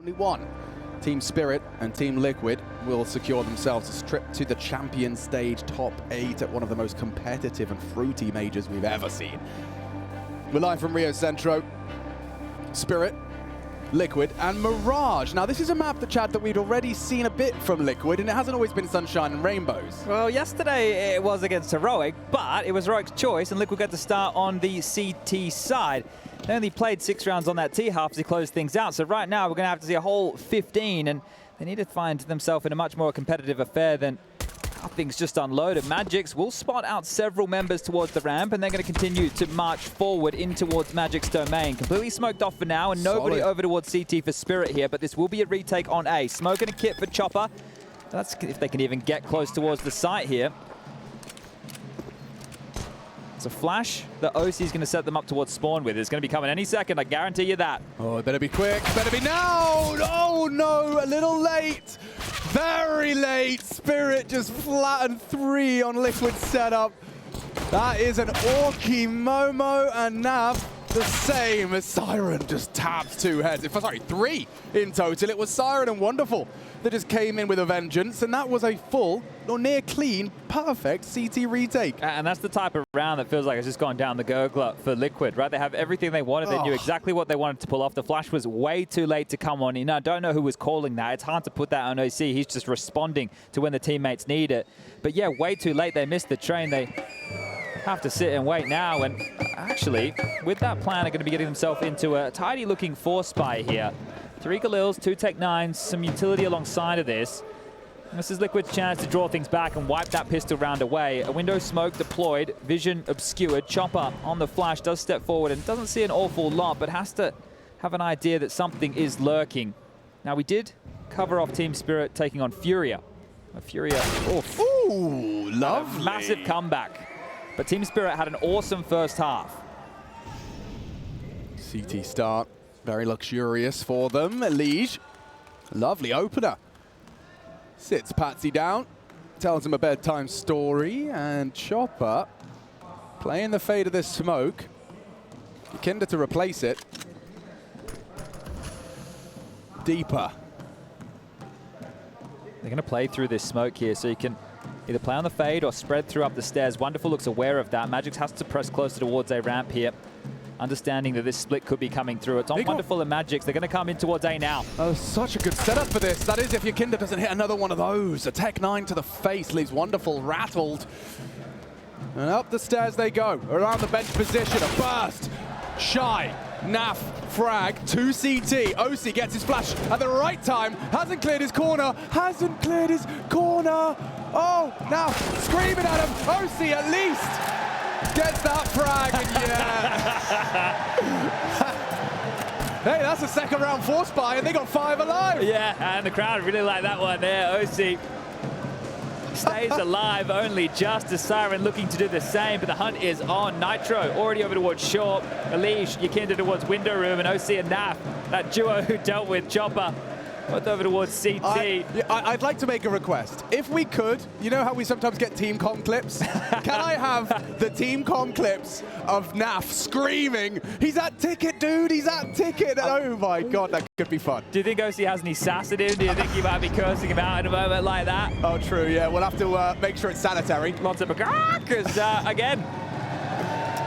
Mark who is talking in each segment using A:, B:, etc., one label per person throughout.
A: only one. Team Spirit and Team Liquid will secure themselves a trip to the champion stage top 8 at one of the most competitive and fruity majors we've ever seen. We're live from Rio Centro. Spirit, Liquid, and Mirage. Now, this is a map, Chad, that we'd already seen a bit from Liquid, and it hasn't always been sunshine and rainbows.
B: Well, yesterday it was against Heroic, but it was Heroic's choice, and Liquid got to start on the CT side. They only played 6 rounds on that T half as he closed things out, so right now we're going to have to see a whole 15, and they need to find themselves in a much more competitive affair than how things just unloaded. Magix will spot out several members towards the ramp, and they're going to continue to march forward in towards Magic's domain. Completely smoked off for now, and nobody over towards CT for Spirit here, but this will be a retake on A. Smoke and a kit for Chopper. That's if they can even get close towards the site here. It's a flash that OC is going to set them up towards spawn with. It's going to be coming any second, I guarantee you that.
A: Oh, it better be quick, better be now! Oh no, a little late! Very late! Spirit just flattened 3 on Liquid setup. That is an Orky, Momo, and Nav the same as Siren just tapped 2 heads. Sorry, 3 in total. It was Siren and Wonderful that just came in with a vengeance, and that was a full, or near clean, perfect CT retake.
B: And that's the type of round that feels like it's just gone down the gurgler for Liquid, right? They have everything they wanted. They knew exactly what they wanted to pull off. The flash was way too late to come on in. I don't know who was calling that. It's hard to put that on OC. He's just responding to when the teammates need it. But yeah, way too late. They missed the train. They have to sit and wait now. And actually, with that plan, they're going to be getting themselves into a tidy-looking 4-spy here. 3 Galils, 2 Tech-9s, some utility alongside of this. This is Liquid's chance to draw things back and wipe that pistol round away. A window smoke deployed, vision obscured. Chopper on the flash does step forward and doesn't see an awful lot, but has to have an idea that something is lurking. Now, we did cover off Team Spirit taking on Furia. Furia,
A: ooh, lovely.
B: Massive comeback. But Team Spirit had an awesome first half.
A: CT start, very luxurious for them. Liege, lovely opener. Sits Patsy down, tells him a bedtime story, and Chopper playing the fade of this smoke. YEKINDAR to replace it. Deeper.
B: They're going to play through this smoke here, so you can either play on the fade or spread through up the stairs. Wonderful looks aware of that. Magix has to press closer towards a ramp here, understanding that this split could be coming through. It's on Wonderful and Magix. They're going to come in towards A now.
A: Oh, such a good setup for this. That is if YEKINDAR doesn't hit another one of those. A Tech-9 to the face leaves Wonderful rattled. And up the stairs they go. Around the bench position, a burst. Shy, Naf, frag, 2 CT. OC gets his flash at the right time. Hasn't cleared his corner. Hasn't cleared his corner. Oh, now screaming at him. OC at least gets that frag, and yeah. Hey, that's a second round 4-spy, and they got 5 alive.
B: Yeah, and the crowd really like that one there. OC stays alive only just as Siren looking to do the same, but the hunt is on. Nitro already over towards Short. Elish, YEKINDAR towards Window Room, and OC and Naf, that duo who dealt with Chopper, both over towards CT.
A: I'd like to make a request. If we could, you know how we sometimes get team comm clips? Can I have the team comm clips of Naf screaming, he's at ticket, dude, he's at ticket. Oh my God, that could be fun.
B: Do you think OC has any sass in him? Do you think he might be cursing him out in a moment like that?
A: Oh, true, yeah. We'll have to make sure it's sanitary.
B: Lots of because again,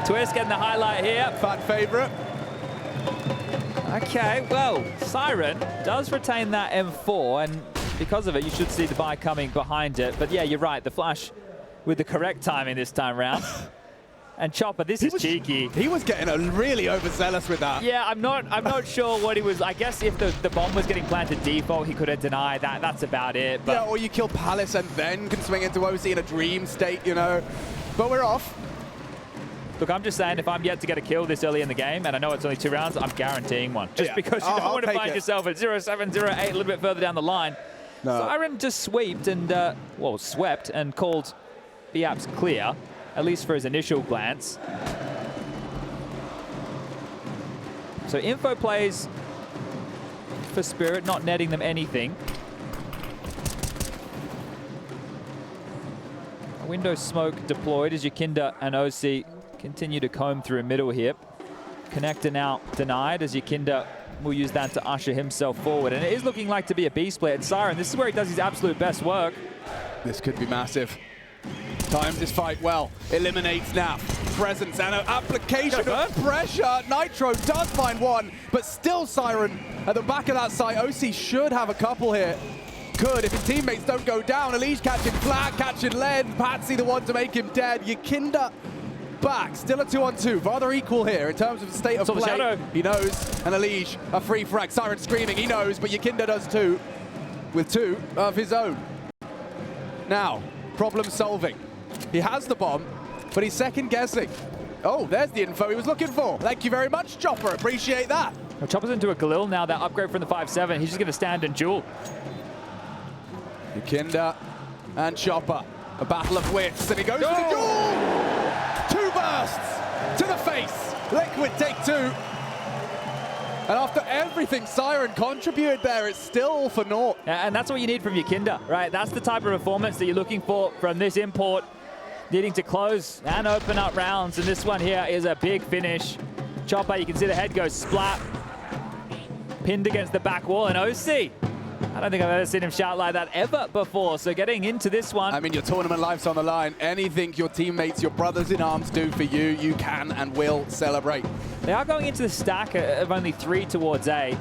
B: Twist getting the highlight here.
A: Fan favorite.
B: Okay, well, Siren does retain that M4, and because of it, you should see the buy coming behind it. But yeah, you're right, the flash with the correct timing this time round. And Chopper, this is cheeky.
A: He was getting really overzealous with that.
B: Yeah, I'm not sure what he was. I guess if the bomb was getting planted default, he could have denied that. That's about it. But
A: yeah, or you kill Palace and then can swing into OC in a dream state, you know. But we're off.
B: Look, I'm just saying, if I'm yet to get a kill this early in the game, and I know it's only 2 rounds, I'm guaranteeing one. Just because you don't want to find yourself at 0-7, 0-8, a little bit further down the line. No. Siren just swept and, well, swept and called BAPS clear, at least for his initial glance. So info plays for Spirit, not netting them anything. A window smoke deployed as YEKINDAR and OC continue to comb through middle here. Connector now denied as YEKINDAR will use that to usher himself forward. And it is looking like to be a B split. And Siren, this is where he does his absolute best work.
A: This could be massive. Times this fight well. Eliminates now. Presence and an application of pressure. Nitro does find one, but still Siren at the back of that site. OC should have a couple here. Could if his teammates don't go down. Elige catching flat, catching lead. Patsy the one to make him dead. YEKINDAR back. Still a 2-on-2. Rather equal here in terms of the state of play.
B: Shadow.
A: He knows. And Elige, a free frag. Siren screaming. He knows, but YEKINDAR does too. With two of his own. Now, problem solving. He has the bomb, but he's second guessing. Oh, there's the info he was looking for. Thank you very much, Chopper. Appreciate that.
B: Well, Chopper's into a Galil now. That upgrade from the 5-7. He's just going to stand and duel.
A: YEKINDAR and Chopper. A battle of wits, and he goes for the duel! 2 bursts to the face. Liquid take 2. And after everything Siren contributed there, it's still for naught.
B: And that's what you need from YEKINDAR, right? That's the type of performance that you're looking for from this import. Needing to close and open up rounds. And this one here is a big finish. Chopper, you can see the head go splat. Pinned against the back wall. And OC, I don't think I've ever seen him shout like that ever before. So getting into this one.
A: I mean, your tournament life's on the line. Anything your teammates, your brothers in arms do for you, you can and will celebrate.
B: They are going into the stack of only 3 towards A.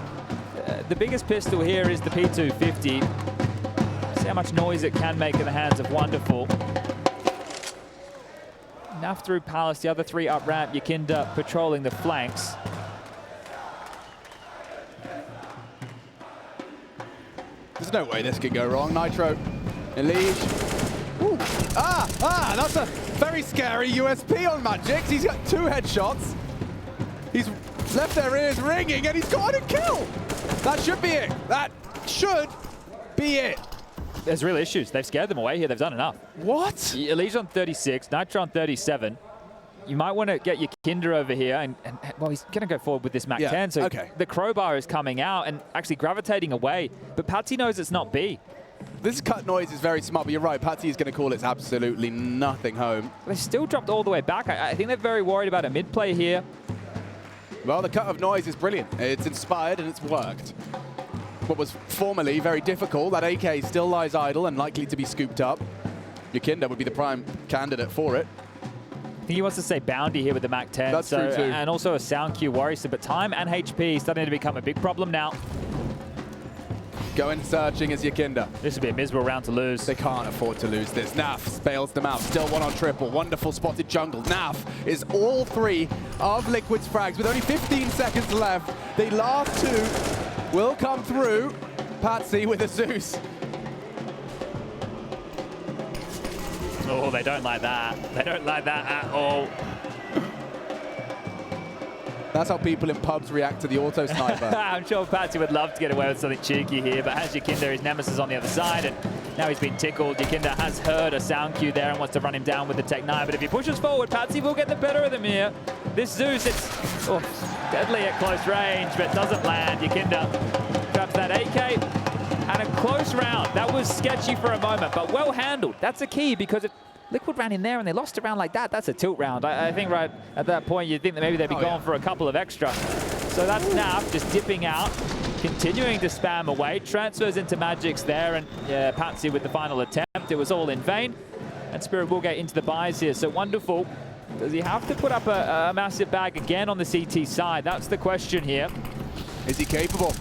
B: The biggest pistol here is the P250. See how much noise it can make in the hands of Wonderful. Enough through Palace, the other 3 up ramp. YEKINDAR patrolling the flanks.
A: There's no way this could go wrong. Nitro, Elige. Ooh. That's a very scary USP on Magic. He's got 2 headshots. He's left their ears ringing, and he's got a kill. That should be it. That should be it.
B: There's real issues. They've scared them away here. They've done enough.
A: What?
B: Elige on 36, Nitro on 37. You might want to get YEKINDAR over here, and well, he's going to go forward with this Mac 10. So the crowbar is coming out and actually gravitating away. But Patsy knows it's not B.
A: This cut noise is very smart, but you're right. Patsy is going to call it's absolutely nothing home.
B: They still dropped all the way back. I think they're very worried about a mid play here.
A: Well, the cut of noise is brilliant. It's inspired and it's worked. What was formerly very difficult, that AK still lies idle and likely to be scooped up. YEKINDAR would be the prime candidate for it.
B: I think he wants to say bounty here with the Mac 10.
A: That's true too.
B: And also a sound cue worrisome, but time and HP starting to become a big problem now.
A: Going searching as YEKINDAR.
B: This would be a miserable round to lose.
A: They can't afford to lose this. Naf bails them out. Still 1 on triple. Wonderful spotted jungle. Naf is all 3 of Liquid's frags with only 15 seconds left. The last 2 will come through. Patsy with a Zeus.
B: Oh, they don't like that. They don't like that at all.
A: That's how people in pubs react to the auto sniper.
B: I'm sure Patsy would love to get away with something cheeky here, but has YEKINDAR, his nemesis on the other side, and now he's been tickled. YEKINDAR has heard a sound cue there and wants to run him down with the Tech 9, but if he pushes forward, Patsy will get the better of them here. This Zeus, it's deadly at close range, but doesn't land. YEKINDAR grabs that AK, and a close round. That was sketchy for a moment, but well handled. That's a key, because if Liquid ran in there and they lost a round like that, that's a tilt round. I think right at that point, you'd think that maybe they'd be going for a couple of extra. So that's Naf just dipping out, continuing to spam away. Transfers into Magic's there, and yeah, Patsy with the final attempt. It was all in vain. And Spirit will get into the buys here. So Wonderful, does he have to put up a massive bag again on the CT side? That's the question here.
A: Is he capable?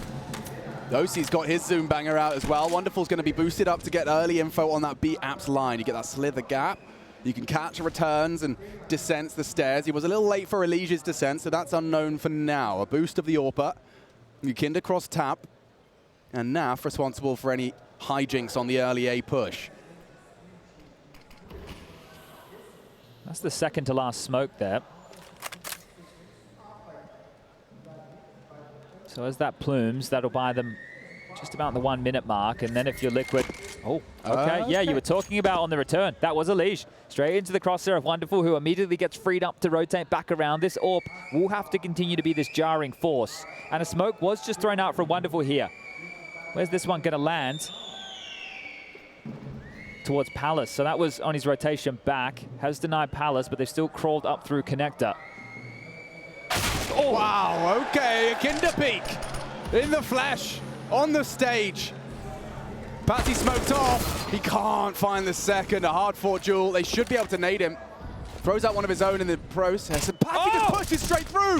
A: OC's got his Zoom banger out as well. Wonderful's going to be boosted up to get early info on that B apps line. You get that slither gap. You can catch returns and descents the stairs. He was a little late for Elige's descent, so that's unknown for now. A boost of the AWPer. YEKINDAR cross tap. And Naf responsible for any hijinks on the early A push.
B: That's the second to last smoke there. So as that plumes, that'll buy them just about the 1 minute mark. And then if you're Liquid, oh, okay. Yeah, you were talking about on the return. That was Elige. Straight into the crosshair of Wonderful, who immediately gets freed up to rotate back around. This AWP will have to continue to be this jarring force. And a smoke was just thrown out from Wonderful here. Where's this one going to land? Towards Palace. So that was on his rotation back. Has denied Palace, but they've still crawled up through connector.
A: Oh. Wow, okay, YEKINDAR peak. in the flesh, on the stage. Patsy smoked off. He can't find the second. A hard-fought duel. They should be able to nade him. Throws out one of his own in the process. And Patsy just pushes straight through.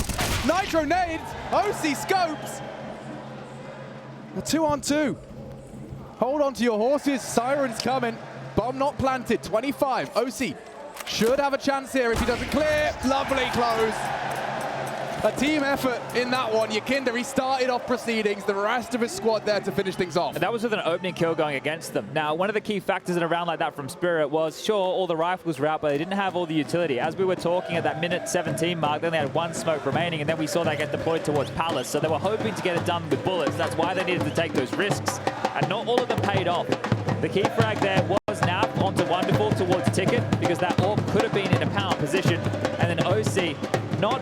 A: Nitro nades. OC scopes. A 2-on-2. Hold on to your horses. Siren's coming. Bomb not planted. 25. OC should have a chance here if he doesn't clear. Lovely close. A team effort in that one. YEKINDAR, he started off proceedings. The rest of his squad there to finish things off.
B: And that was with an opening kill going against them. Now, one of the key factors in a round like that from Spirit was, sure, all the rifles were out, but they didn't have all the utility. As we were talking at that minute 17 mark, then they had one smoke remaining, and then we saw that get deployed towards Palace. So they were hoping to get it done with bullets. That's why they needed to take those risks. And not all of them paid off. The key frag there was Nap onto Wonderful towards Ticket, because that AWP could have been in a power position. And then OC not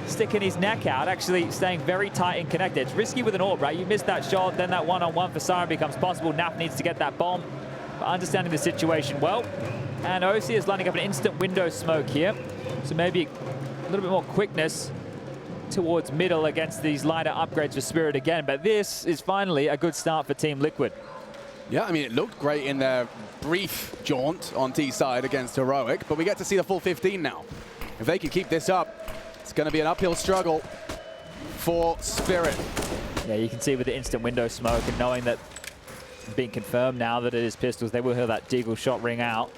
B: sticking his neck out, actually staying very tight and connected. It's risky with an AWP, right? You miss that shot, then that one-on-one for Siren becomes possible. Nap needs to get that bomb, but understanding the situation well. And OC is lining up an instant window smoke here, so maybe a little bit more quickness towards middle against these lighter upgrades for Spirit again. But this is finally a good start for Team Liquid.
A: Yeah, I mean, it looked great in their brief jaunt on T side against Heroic, but we get to see the full 15 now. If they can keep this up, it's going to be an uphill struggle for Spirit.
B: Yeah, you can see with the instant window smoke and knowing that being confirmed now that it is pistols, they will hear that Deagle shot ring out.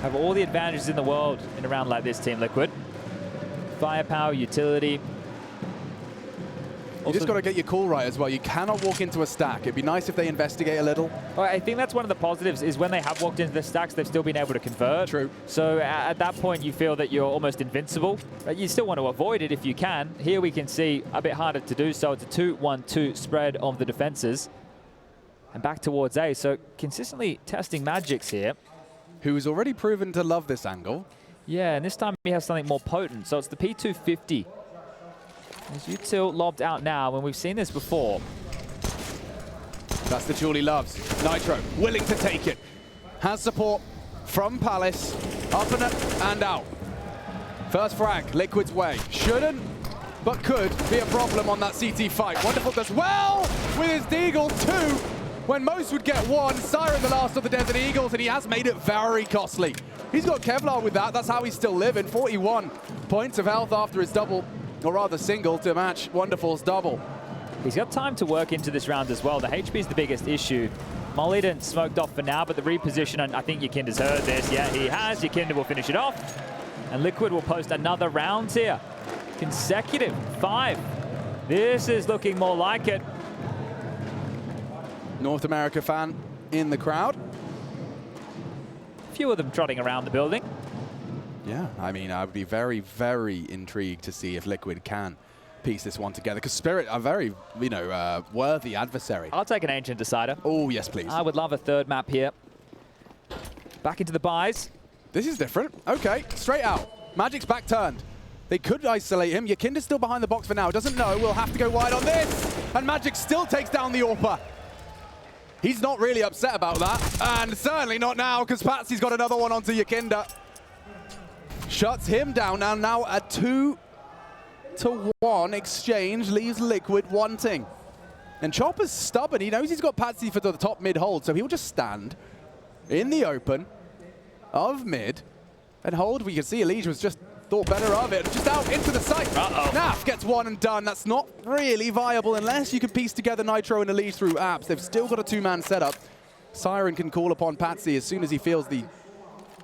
B: Have all the advantages in the world in a round like this, Team Liquid. Firepower, utility.
A: You just got to get your call right as well. You cannot walk into a stack. It'd be nice if they investigate a little.
B: Well, I think that's one of the positives is when they have walked into the stacks, they've still been able to convert.
A: True.
B: So at that point, you feel that you're almost invincible. You still want to avoid it if you can. Here we can see a bit harder to do so. It's a 2-1-2 spread of the defenses. And back towards A. So consistently testing Magix here.
A: Who's already proven to love this angle.
B: Yeah, and this time he has something more potent. So it's the P250. As Util lobbed out now, and we've seen this before.
A: That's the duel he loves. Nitro, willing to take it. Has support from Palace. Up and out. First frag, Liquid's way. Shouldn't, but could be a problem on that CT fight. Wonderful does well with his Deagle 2. When most would get one. Siren the last of the Desert Eagles, and he has made it very costly. He's got Kevlar with that. That's how he's still living. 41 points of health after his double, or rather single, to match Wonderful's double.
B: He's got time to work into this round as well. The HP is the biggest issue. Molly didn't smoked off for now, but the reposition, and I think YEKINDAR's heard this. Yeah, he has. YEKINDAR will finish it off. And Liquid will post another round here. Consecutive 5. This is looking more like it.
A: North America fan in the crowd.
B: A few of them trotting around the building.
A: Yeah, I mean, I would be very, very intrigued to see if Liquid can piece this one together, because Spirit are very, you know, worthy adversary.
B: I'll take an Ancient Decider.
A: Oh, yes, please.
B: I would love a third map here. Back into the buys.
A: This is different. Okay, straight out. Magic's back turned. They could isolate him. YEKINDAR's still behind the box for now. Doesn't know. We'll have to go wide on this. And Magic still takes down the AWPer. He's not really upset about that. And certainly not now, because Patsy's got another one onto YEKINDAR. Shuts him down. Now a 2-to-1 exchange leaves Liquid wanting. And Chopper's stubborn. He knows he's got Patsy for the top mid hold, so he'll just stand in the open of mid and hold. We can see Elige was just thought better of it. Just out into the site. Naf gets one and done. That's not really viable unless you can piece together Nitro and Elige through apps. They've still got a 2-man setup. Siren can call upon Patsy as soon as he feels the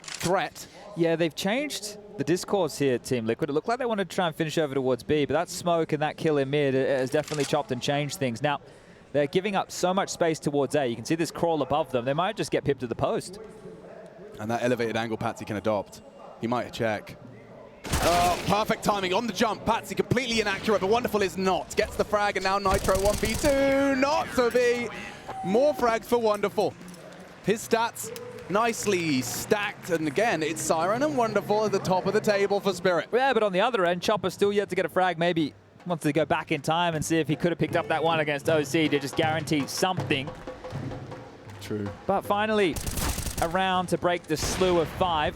A: threat.
B: Yeah, they've changed the discourse here, Team Liquid. It looked like they wanted to try and finish over towards B, but that smoke and that kill in mid has definitely chopped and changed things. Now, they're giving up so much space towards A. You can see this crawl above them. They might just get pipped at the post.
A: And that elevated angle Patsy can adopt. He might check. Oh, perfect timing on the jump. Patsy completely inaccurate, but Wonderful is not. Gets the frag, and now Nitro 1v2. Not to be. More frags for Wonderful. His stats nicely stacked, and again, it's Siren and Wonderful at the top of the table for Spirit.
B: Yeah, but on the other end, Chopper still yet to get a frag. Maybe wants to go back in time and see if he could have picked up that one against OC to just guarantee something.
A: True.
B: But finally, a round to break the slew of 5.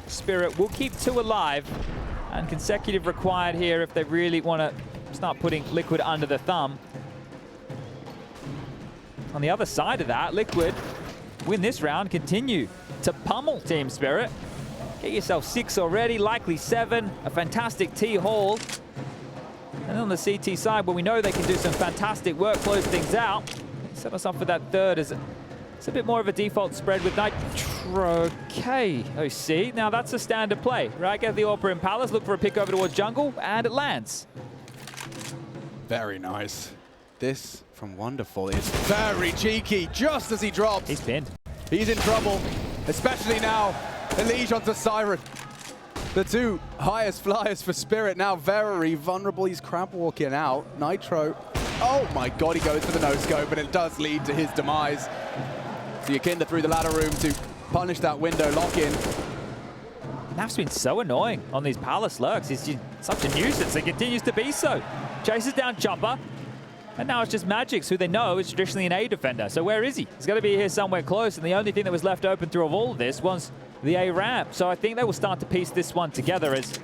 B: Spirit will keep 2 alive, and consecutive required here if they really want to start putting Liquid under the thumb. On the other side of that, Liquid win this round, continue to pummel Team Spirit. Get yourself 6 already, likely 7. A fantastic T-haul. And on the CT side, where we know they can do some fantastic work, close things out, set us up for that third. As it's a bit more of a default spread with Nitro KOC. Now that's a standard play, right? Get the Orpa in Palace, look for a pick over towards jungle, and it lands.
A: Very nice. This from Wonderful is very cheeky, just as he drops.
B: He's pinned.
A: He's in trouble, especially now. Elige onto Siren. The two highest flyers for Spirit now very vulnerable. He's crab walking out. Nitro, oh my god, he goes for the no-scope, and it does lead to his demise. So YEKINDAR through the ladder room to punish that window lock-in.
B: Naf's been so annoying on these Palace lurks. He's just such a nuisance. He continues to be so. Chases down Chopper. And now it's just Magix, who they know is traditionally an A defender. So where is he? He's got to be here somewhere close. And the only thing that was left open through all of this was the A ramp. So I think they will start to piece this one together as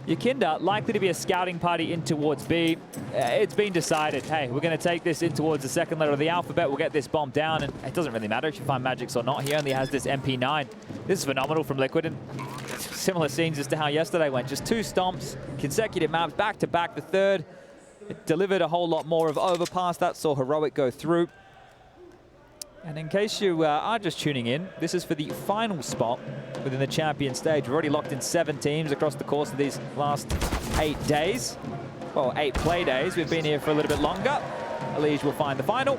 B: YEKINDAR likely to be a scouting party in towards B. It's been decided, hey, we're going to take this in towards the second letter of the alphabet. We'll get this bomb down, and it doesn't really matter if you find Magix or not. He only has this MP9. This is phenomenal from Liquid, and similar scenes as to how yesterday went. Just 2 stomps, consecutive maps, back-to-back. The third, it delivered a whole lot more of overpass. That saw Heroic go through. And in case you are just tuning in, this is for the final spot within the champion stage. We've already locked in 7 teams across the course of these last 8 days. Well, 8 play days. We've been here for a little bit longer. Elige will find the final.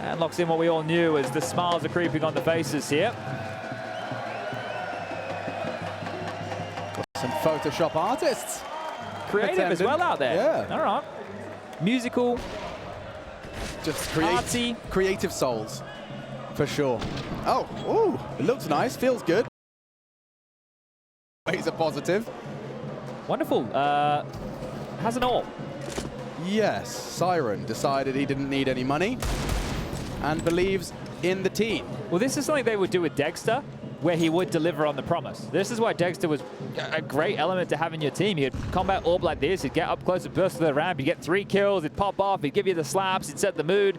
B: And locks in what we all knew as the smiles are creeping on the faces here.
A: Some Photoshop artists.
B: Creative as well out there.
A: Yeah.
B: All right. Musical.
A: Just
B: artsy.
A: Creative souls, for sure. Oh, ooh, it looks nice, feels good. He's a positive.
B: Wonderful. Has an AWP.
A: Yes, Siren decided he didn't need any money and believes in the team.
B: Well, this is something they would do with Dexter, where he would deliver on the promise. This is why Dexter was a great element to have in your team. He'd combat AWP like this, he'd get up close and burst to the ramp, he'd get 3 kills, he'd pop off, he'd give you the slaps, he'd set the mood.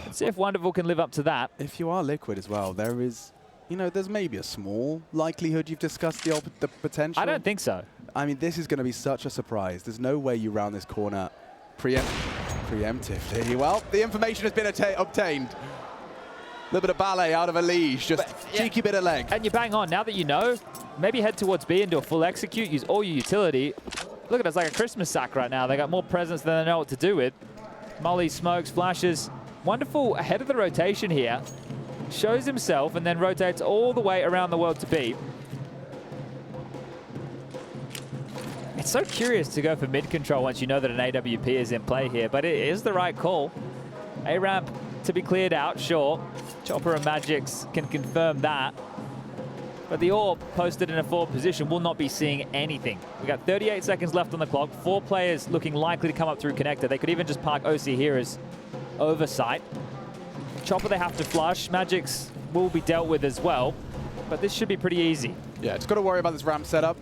B: Let's see if Wonderful can live up to that.
A: If you are Liquid as well, there is, you know, there's maybe a small likelihood you've discussed the potential.
B: I don't think so.
A: I mean, this is going to be such a surprise. There's no way you round this corner preemptively. Well, the information has been obtained. A little bit of ballet out of Elige, just cheeky bit of leg.
B: And you bang on. Now that you know, maybe head towards B and do a full execute, use all your utility. Look at us like a Christmas sack right now. They got more presents than they know what to do with. Molly, smokes, flashes. Wonderful ahead of the rotation here. Shows himself and then rotates all the way around the world to B. It's so curious to go for mid control once you know that an AWP is in play here, but it is the right call. A-ramp to be cleared out, sure. Chopper and Magix can confirm that. But the AWP posted in a forward position will not be seeing anything. We got 38 seconds left on the clock. 4 players looking likely to come up through connector. They could even just park OC here as oversight. Chopper they have to flush. Magix will be dealt with as well. But this should be pretty easy.
A: Yeah, just got to worry about this ramp setup.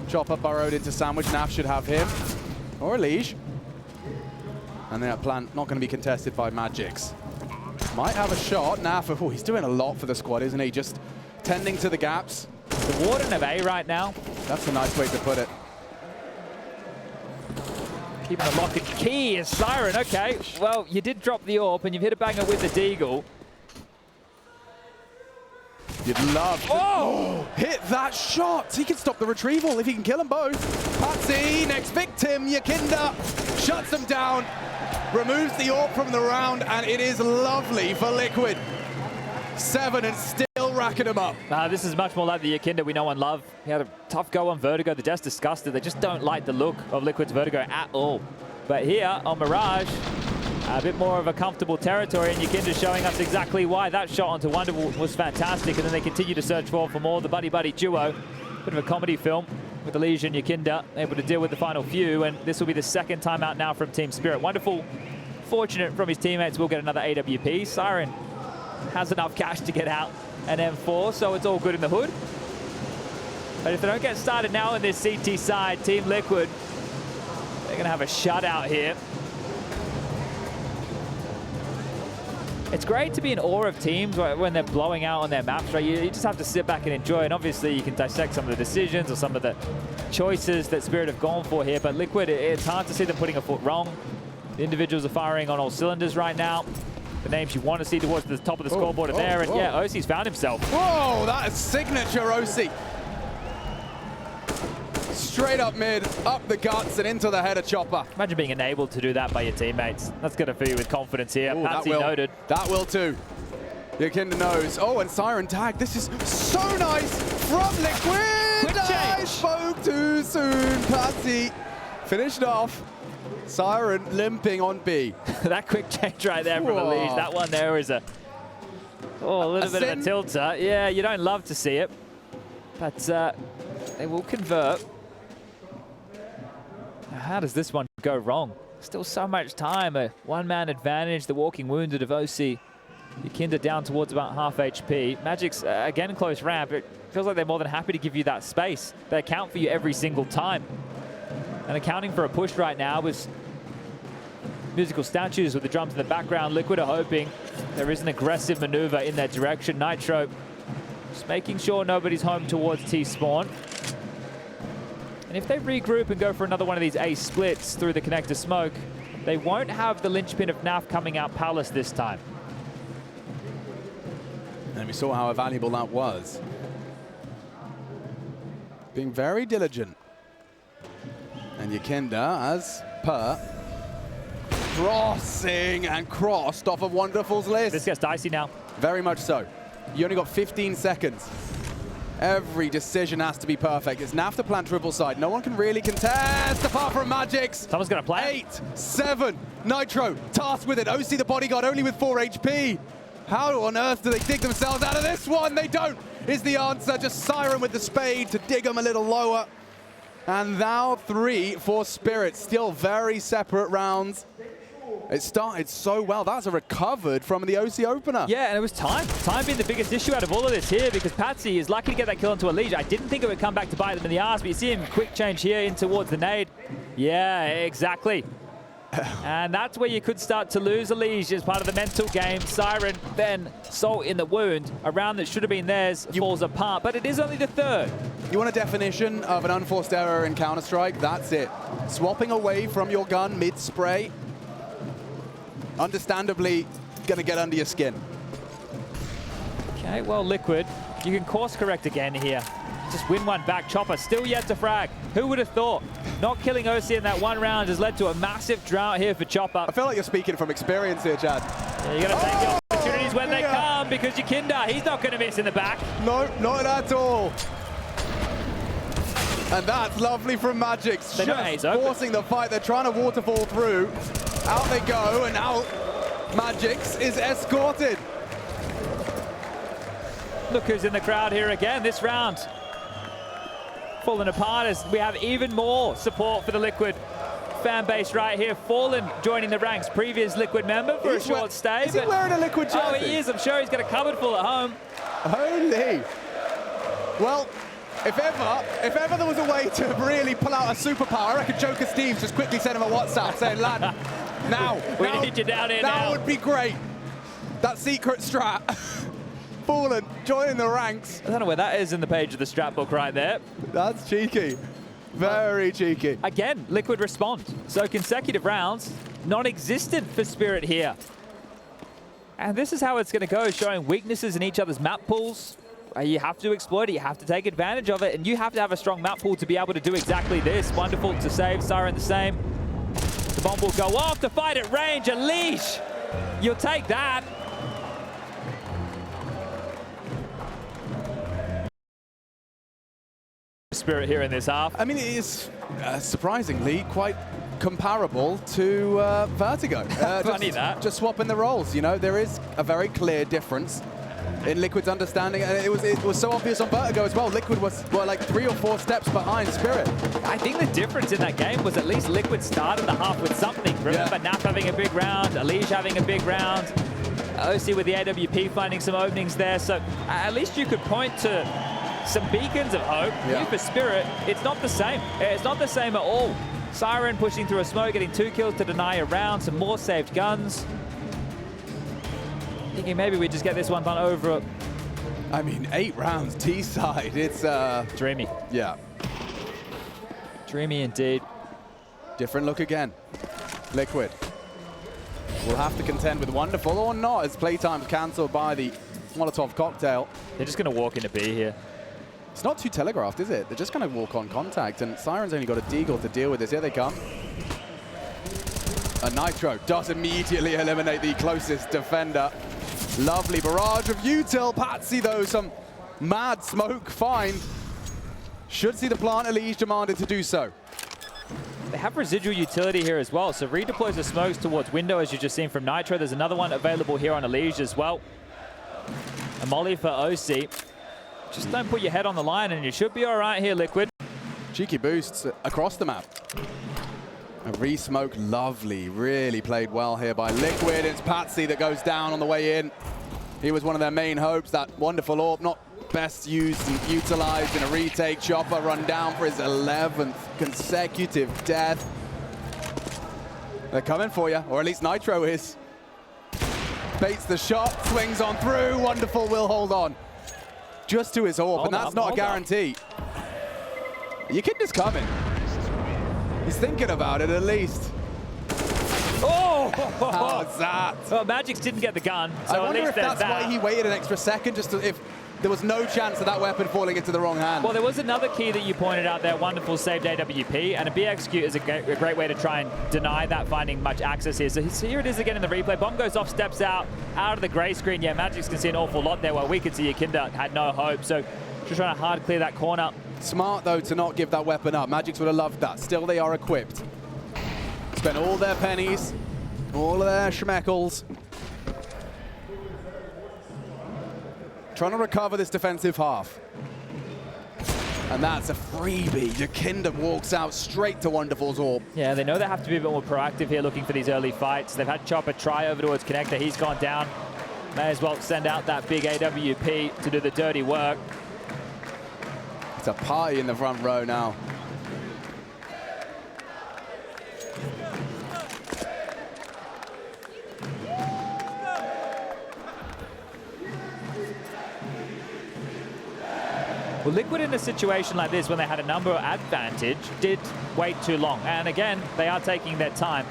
A: Chopper burrowed into Sandwich. Naf should have him. Or Elige. And that plant not going to be contested by Magix. Might have a shot. Naf, oh, he's doing a lot for the squad, isn't he? Just tending to the gaps.
B: The Warden of A right now.
A: That's a nice way to put it.
B: Keeping the lock and key is Siren. Okay, well, you did drop the AWP and you've hit a banger with the Deagle.
A: You'd love to hit that shot. He can stop the retrieval if he can kill them both. Patsy, next victim, YEKINDAR shuts them down, removes the AWP from the round, and it is lovely for Liquid. 7 and still racking them up.
B: This is much more like the YEKINDAR we know and love. He had a tough go on Vertigo. The Death's disgusted. They just don't like the look of Liquid's Vertigo at all. But here on Mirage, a bit more of a comfortable territory, and YEKINDAR showing us exactly why that shot onto Wonderful was fantastic, and then they continue to search for more. The buddy-buddy duo, bit of a comedy film with Elige and YEKINDAR, able to deal with the final few, and this will be the second timeout now from Team Spirit. Wonderful, fortunate from his teammates, will get another AWP. Siren has enough cash to get out an M4, so it's all good in the hood. But if they don't get started now in this CT side, Team Liquid, They're going to have a shutout here. It's great to be in awe of teams when they're blowing out on their maps, right? You just have to sit back and enjoy, and obviously you can dissect some of the decisions or some of the choices that Spirit have gone for here, but Liquid, it's hard to see them putting a foot wrong. The individuals are firing on all cylinders right now. The names you want to see towards the top of the scoreboard are there, and yeah, OC's found himself.
A: Whoa, that is signature OC. Straight up mid, up the guts, and into the header chopper.
B: Imagine being enabled to do that by your teammates. That's going to fill you with confidence here.
A: Ooh,
B: Patsy noted.
A: That will too. YEKINDAR knows. Oh, and Siren tag. This is so nice from Liquid.
B: Quick change.
A: I spoke too soon. Patsy finished off. Siren limping on B.
B: That quick change right there from Elise. That one there is a little bit of a tilter. Yeah, you don't love to see it, but they will convert. How does this one go wrong? Still so much time. A one-man advantage. The walking wounded of OC. YEKINDAR down towards about half HP. Magic's, again, close ramp. It feels like they're more than happy to give you that space. They account for you every single time. And accounting for a push right now with musical statues with the drums in the background. Liquid are hoping there is an aggressive maneuver in their direction. Nitro just making sure nobody's home towards T-spawn. And if they regroup and go for another one of these ace splits through the connector smoke, they won't have the linchpin of NAF coming out Palace this time.
A: And we saw how valuable that was. Being very diligent. And YEKINDAR, as per, crossing and crossed off of Wonderful's list.
B: This gets dicey now.
A: Very much so. You only got 15 seconds. Every decision has to be perfect. It's NAF to plant triple side. No one can really contest apart from Magix.
B: Someone's going to play.
A: 8, 7, Nitro tasked with it. OC the bodyguard only with 4 HP. How on earth do they dig themselves out of this one? They don't, is the answer. Just Siren with the spade to dig them a little lower. And now 3 for Spirit. Still very separate rounds. It started so well. That's a recovered from the OC opener.
B: Yeah, and it was time. Time being the biggest issue out of all of this here, because Patsy is lucky to get that kill into Elise. I didn't think it would come back to bite them in the ass, but you see him quick change here in towards the nade. Yeah, exactly. And that's where you could start to lose Elise as part of the mental game. Siren, then Salt in the wound. A round that should have been theirs falls apart, but it is only the third.
A: You want a definition of an unforced error in Counter-Strike? That's it. Swapping away from your gun mid-spray. Understandably, going to get under your skin.
B: Okay, well, Liquid, you can course correct again here. Just win one back. Chopper still yet to frag. Who would have thought? Not killing OC in that one round has led to a massive drought here for Chopper.
A: I feel like you're speaking from experience here, Chad.
B: Yeah, you got to take the opportunities when they come, because YEKINDAR, he's not going to miss in the back.
A: No, not at all. And that's lovely from Magix.
B: They're
A: just forcing the fight. They're trying to waterfall through. Out they go, and now Magix is escorted.
B: Look who's in the crowd here again this round. Falling apart as we have even more support for the Liquid fan base right here. Fallen joining the ranks, previous Liquid member for a short stay.
A: Is he wearing a Liquid jersey?
B: Oh, he is. I'm sure he's got a cupboard full at home.
A: Holy. Well, if ever there was a way to really pull out a superpower, I reckon Joker Steve just quickly sent him a WhatsApp saying, lad,
B: we need you down here now.
A: That would be great. That secret strat. Fallen, joining the ranks.
B: I don't know where that is in the page of the strat book right there.
A: That's cheeky. Very cheeky.
B: Again, Liquid respond. So consecutive rounds, non-existent for Spirit here. And this is how it's going to go, showing weaknesses in each other's map pools. You have to exploit it, you have to take advantage of it, and you have to have a strong map pool to be able to do exactly this. Wonderful to save, Siren the same. The bomb will go off, the fight at range, a leash. You'll take that. Spirit here in this half.
A: I mean, it is surprisingly quite comparable to Vertigo.
B: Funny
A: just swapping the roles, you know. There is a very clear difference in Liquid's understanding, and it was so obvious on Vertigo as well. Liquid were like 3 or 4 steps behind Spirit.
B: I think the difference in that game was at least Liquid started the half with something. Remember NAF having a big round, Elise having a big round, OC with the AWP finding some openings there, so at least you could point to some beacons of hope. Here for Spirit, it's not the same. It's not the same at all. Siren pushing through a smoke, getting 2 kills to deny a round, some more saved guns. Thinking maybe we just get this one done over.
A: I mean, 8 rounds T-side. It's
B: dreamy.
A: Yeah.
B: Dreamy indeed.
A: Different look again. Liquid will have to contend with Wonderful or not as playtime's cancelled by the Molotov cocktail.
B: They're just going to walk into B here.
A: It's not too telegraphed, is it? They're just going to walk on contact, and Siren's only got a Deagle to deal with this. Here they come. A Nitro does immediately eliminate the closest defender. Lovely barrage of util. Patsy, though, some mad smoke find. Should see the plant. Elige demanded to do so.
B: They have residual utility here as well, so redeploys the smokes towards window, as you've just seen from Nitro. There's another one available here on Elige as well. A molly for OC. Just don't put your head on the line and you should be all right here, Liquid.
A: Cheeky boosts across the map. A re-smoke, lovely, really played well here by Liquid. It's Patsy that goes down on the way in. He was one of their main hopes, that wonderful AWP, not best used and utilized in a retake. Chopper run down for his 11th consecutive death. They're coming for you, or at least Nitro is. Baits the shot, swings on through. Wonderful will hold on. Just to his AWP, and that's not a guarantee. YEKINDAR's coming. He's thinking about it at least.
B: Oh!
A: How's that?
B: Well, Magix didn't get the gun, so
A: I wonder
B: at least
A: if that's
B: that.
A: why he waited an extra second, just to, if there was no chance of that weapon falling into the wrong hand.
B: Well, there was another key that you pointed out there, wonderful saved AWP, and a BXQ is a great way to try and deny that finding much access here. So here it is again in the replay. Bomb goes off, steps out of the gray screen. Yeah, Magix can see an awful lot there, while we could see YEKINDAR had no hope. So just trying to hard clear that corner.
A: Smart, though, to not give that weapon up. Magix would have loved that. Still, they are equipped. Spent all their pennies, all of their schmeckles, trying to recover this defensive half. And that's a freebie. YEKINDAR walks out straight to Wonderful's AWP.
B: Yeah, they know they have to be a bit more proactive here, looking for these early fights. They've had Chopper try over towards Connector. He's gone down. May as well send out that big AWP to do the dirty work.
A: It's a party in the front row now.
B: Well, Liquid in a situation like this, when they had a number advantage, did wait too long. And again, they are taking their time,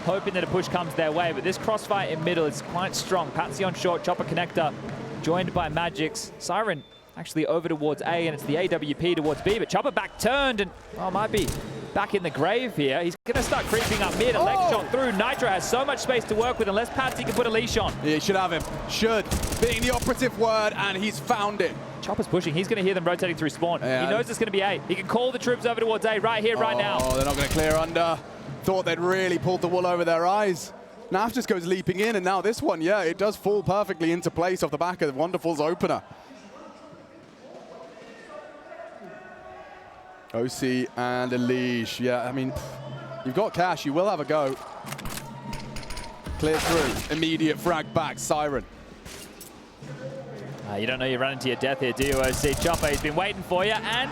B: hoping that a push comes their way. But this crossfire in middle is quite strong. Patsy on short, Chopper Connector, joined by Magix. Siren actually over towards A, and it's the AWP towards B. But Chopper back turned, and might be back in the grave here. He's going to start creeping up mid. A leg shot through. Nitro has so much space to work with, unless Patsy can put a leash on.
A: Yeah, he should have him. Should, being the operative word, and he's found it.
B: Chopper's pushing. He's going to hear them rotating through spawn. Yeah. He knows it's going to be A. He can call the troops over towards A right here, right now.
A: Oh, they're not going to clear under. Thought they'd really pulled the wool over their eyes. Naf just goes leaping in, and now this one, yeah, it does fall perfectly into place off the back of Wonderful's opener. OC and Elige. Yeah, I mean, you've got cash. You will have a go. Clear through. Immediate frag back. Siren.
B: You don't know you're running to your death here, do you, OC? Chopper, he's been waiting for you and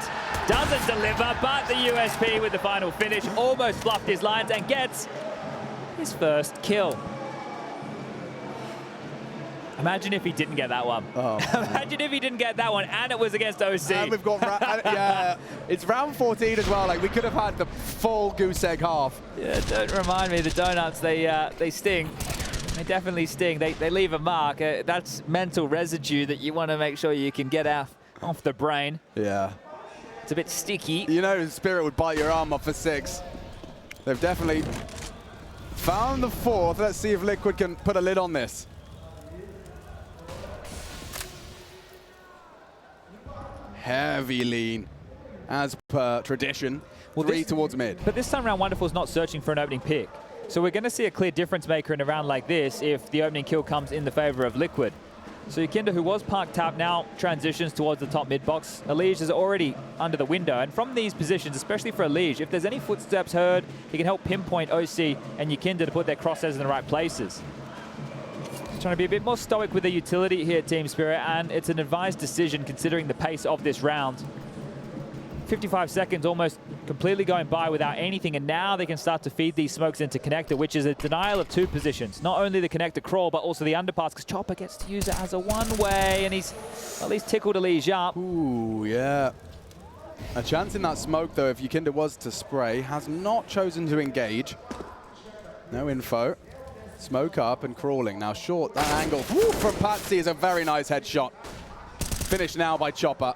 B: doesn't deliver, but the USP with the final finish almost fluffed his lines and gets his first kill. Imagine if he didn't get that one. Oh. Imagine if he didn't get that one, and it was against OC.
A: And we've got, yeah, it's round 14 as well. Like, we could have had the full goose egg half.
B: Yeah, don't remind me, the donuts, they sting. They definitely sting. They leave a mark. That's mental residue that you want to make sure you can get off the brain.
A: Yeah.
B: It's a bit sticky.
A: You know, Spirit would bite your arm off for 6. They've definitely found the 4th. Let's see if Liquid can put a lid on this. Heavy lean, as per tradition. Well, 3 towards mid.
B: But this time around, Wonderful's not searching for an opening pick. So we're going to see a clear difference maker in a round like this if the opening kill comes in the favor of Liquid. So YEKINDAR, who was parked tap, now transitions towards the top mid box. Elige is already under the window. And from these positions, especially for Elige, if there's any footsteps heard, he can help pinpoint OC and YEKINDAR to put their crosshairs in the right places. Just trying to be a bit more stoic with the utility here, Team Spirit, and it's an advised decision considering the pace of this round. 55 seconds, almost completely going by without anything, and now they can start to feed these smokes into connector, which is a denial of 2 positions. Not only the connector crawl, but also the underpass, because Chopper gets to use it as a one-way, and he's at least tickled Elige up.
A: Ooh, yeah. A chance in that smoke, though, if YEKINDAR was to spray, has not chosen to engage. No info. Smoke up and crawling. Now short, that angle from Patsy is a very nice headshot. Finished now by Chopper.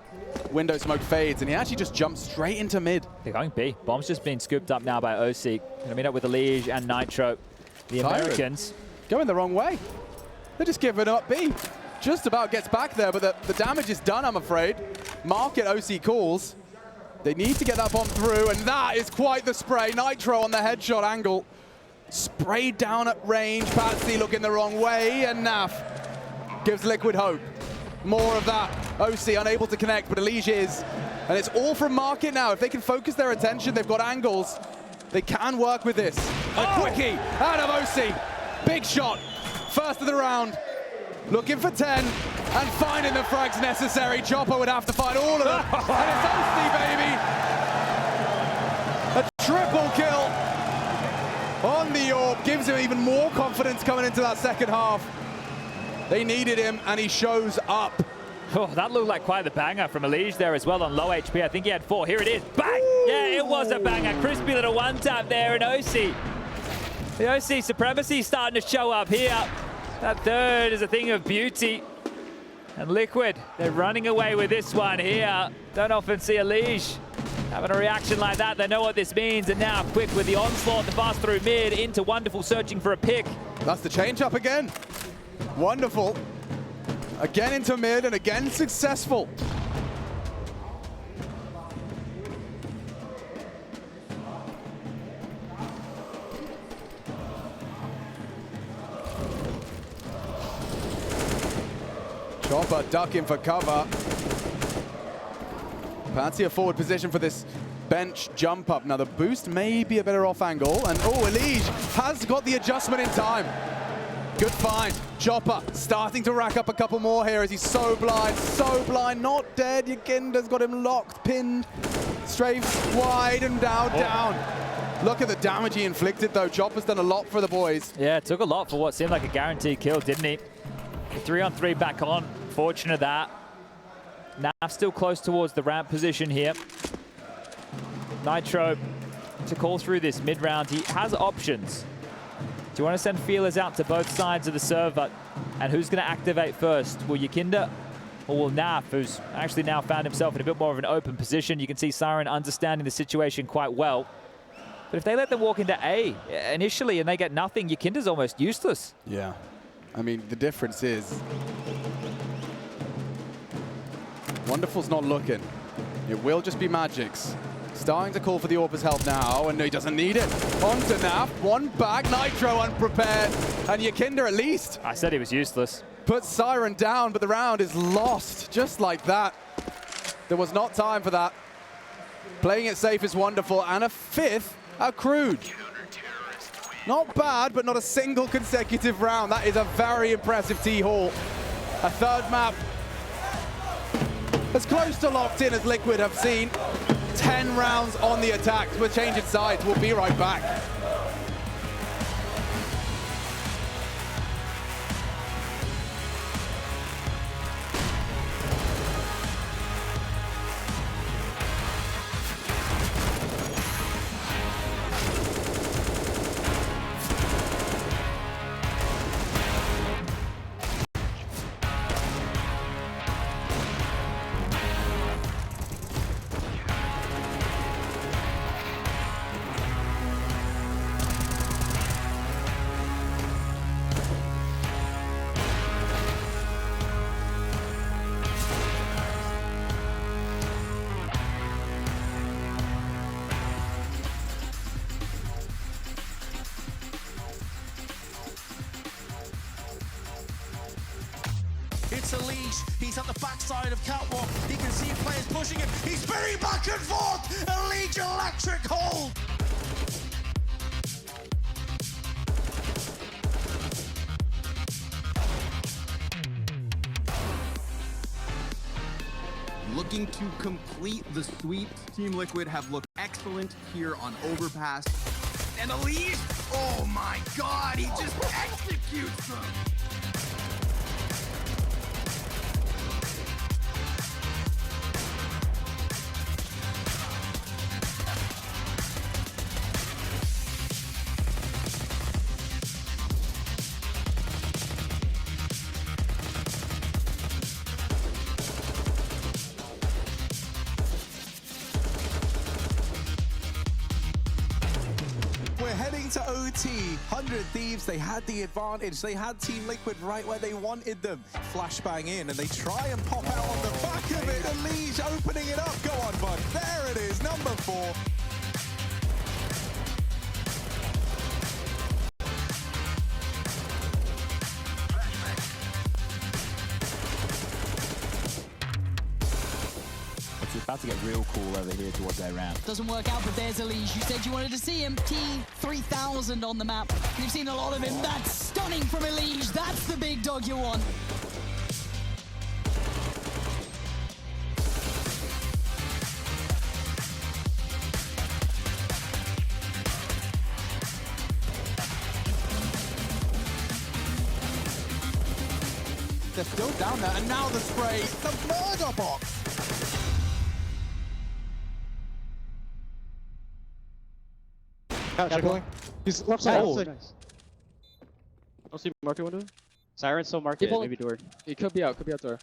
A: Window smoke fades, and he actually just jumps straight into mid.
B: They're going B. Bomb's just been scooped up now by OC. Gonna meet up with Elige and Nitro. The Americans
A: going the wrong way. They're just giving up B. Just about gets back there, but the damage is done, I'm afraid. Market OC calls. They need to get that bomb through, and that is quite the spray. Nitro on the headshot angle. Sprayed down at range. Patsy looking the wrong way, and Naf gives Liquid hope. More of that. OC unable to connect, but Elige is. And it's all from Market now. If they can focus their attention, they've got angles. They can work with this. A quickie out of OC. Big shot. First of the round. Looking for 10 and finding the frags necessary. Chopper would have to find all of them. And it's OC, baby. A triple kill on the orb. Gives him even more confidence coming into that second half. They needed him, and he shows up.
B: Oh, that looked like quite the banger from Elige there as well on low HP. I think he had 4. Here it is. Bang! Ooh. Yeah, it was a banger. Crispy little one-tap there in OC. The OC supremacy starting to show up here. That third is a thing of beauty. And Liquid, they're running away with this one here. Don't often see Elige having a reaction like that. They know what this means, and now Quick with the onslaught, the fast through mid into Wonderful searching for a pick.
A: That's the change up again. Wonderful. Again into mid and again successful. Chopper ducking for cover. Patsy a forward position for this bench jump up. Now the boost may be a better off angle, and Elige has got the adjustment in time. Good find. Chopper starting to rack up a couple more here as he's so blind, not dead. YEKINDAR's got him locked, pinned, strafes wide and down. Look at the damage he inflicted though. Chopper's done a lot for the boys.
B: Yeah, it took a lot for what seemed like a guaranteed kill, didn't he? 3-on-3 back on. Fortunate that. Naf still close towards the ramp position here. Nitro to call through this mid-round. He has options. Do you want to send feelers out to both sides of the server? And who's going to activate first? Will YEKINDAR or will Naf, who's actually now found himself in a bit more of an open position? You can see Siren understanding the situation quite well. But if they let them walk into A initially and they get nothing, YEKINDAR's almost useless.
A: Yeah. I mean, the difference is Wonderful's not looking. It will just be Magic's. Starting to call for the Orpa's help now, and he doesn't need it. On to Naf, one back, Nitro unprepared, and YEKINDAR at least.
B: I said he was useless.
A: Puts Siren down, but the round is lost, just like that. There was not time for that. Playing it safe is Wonderful, and a 5th accrued. Not bad, but not a single consecutive round. That is a very impressive T-Hall. A 3rd map. As close to locked in as Liquid have seen. 10 rounds on the attack. We're changing sides. We'll be right back.
C: It's Elige. He's at the backside of Catwalk. He can see players pushing him. He's spinning back and forth. Elige electric hold.
D: Looking to complete the sweep, Team Liquid have looked excellent. excellent here on Overpass. And Elise, oh my god, he just executes them!
E: We're heading to OT. 100 Thieves, they had the advantage. They had Team Liquid right where they wanted them. Flashbang in, and they try and pop out on the back of it. And Liege opening it up. Go on, bud. There it is, number 4.
B: It's about to get real cool over here towards their round.
F: Doesn't work out, but there's Elise. You said you wanted to see him. T3000 on the map. You've seen a lot of him. That's stunning from Elise. That's the big dog you want.
A: They're still down there, and now the spray, the murder box.
G: Going. He's left side. Oh, nice. Don't see market window. Siren still market. Maybe door. He could be out. Could be out door.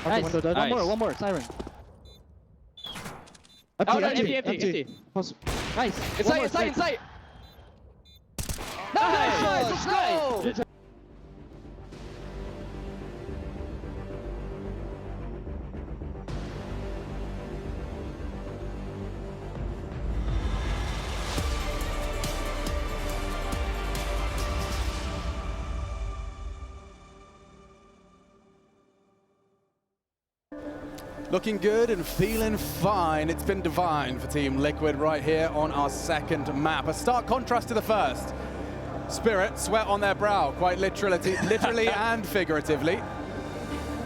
G: Nice. Window dead. Nice. One more. Siren. Empty. Nice. Inside. Nice. Let's go.
A: Looking good and feeling fine. It's been divine for Team Liquid right here on our second map. A stark contrast to the first. Spirit, sweat on their brow, quite literally and figuratively.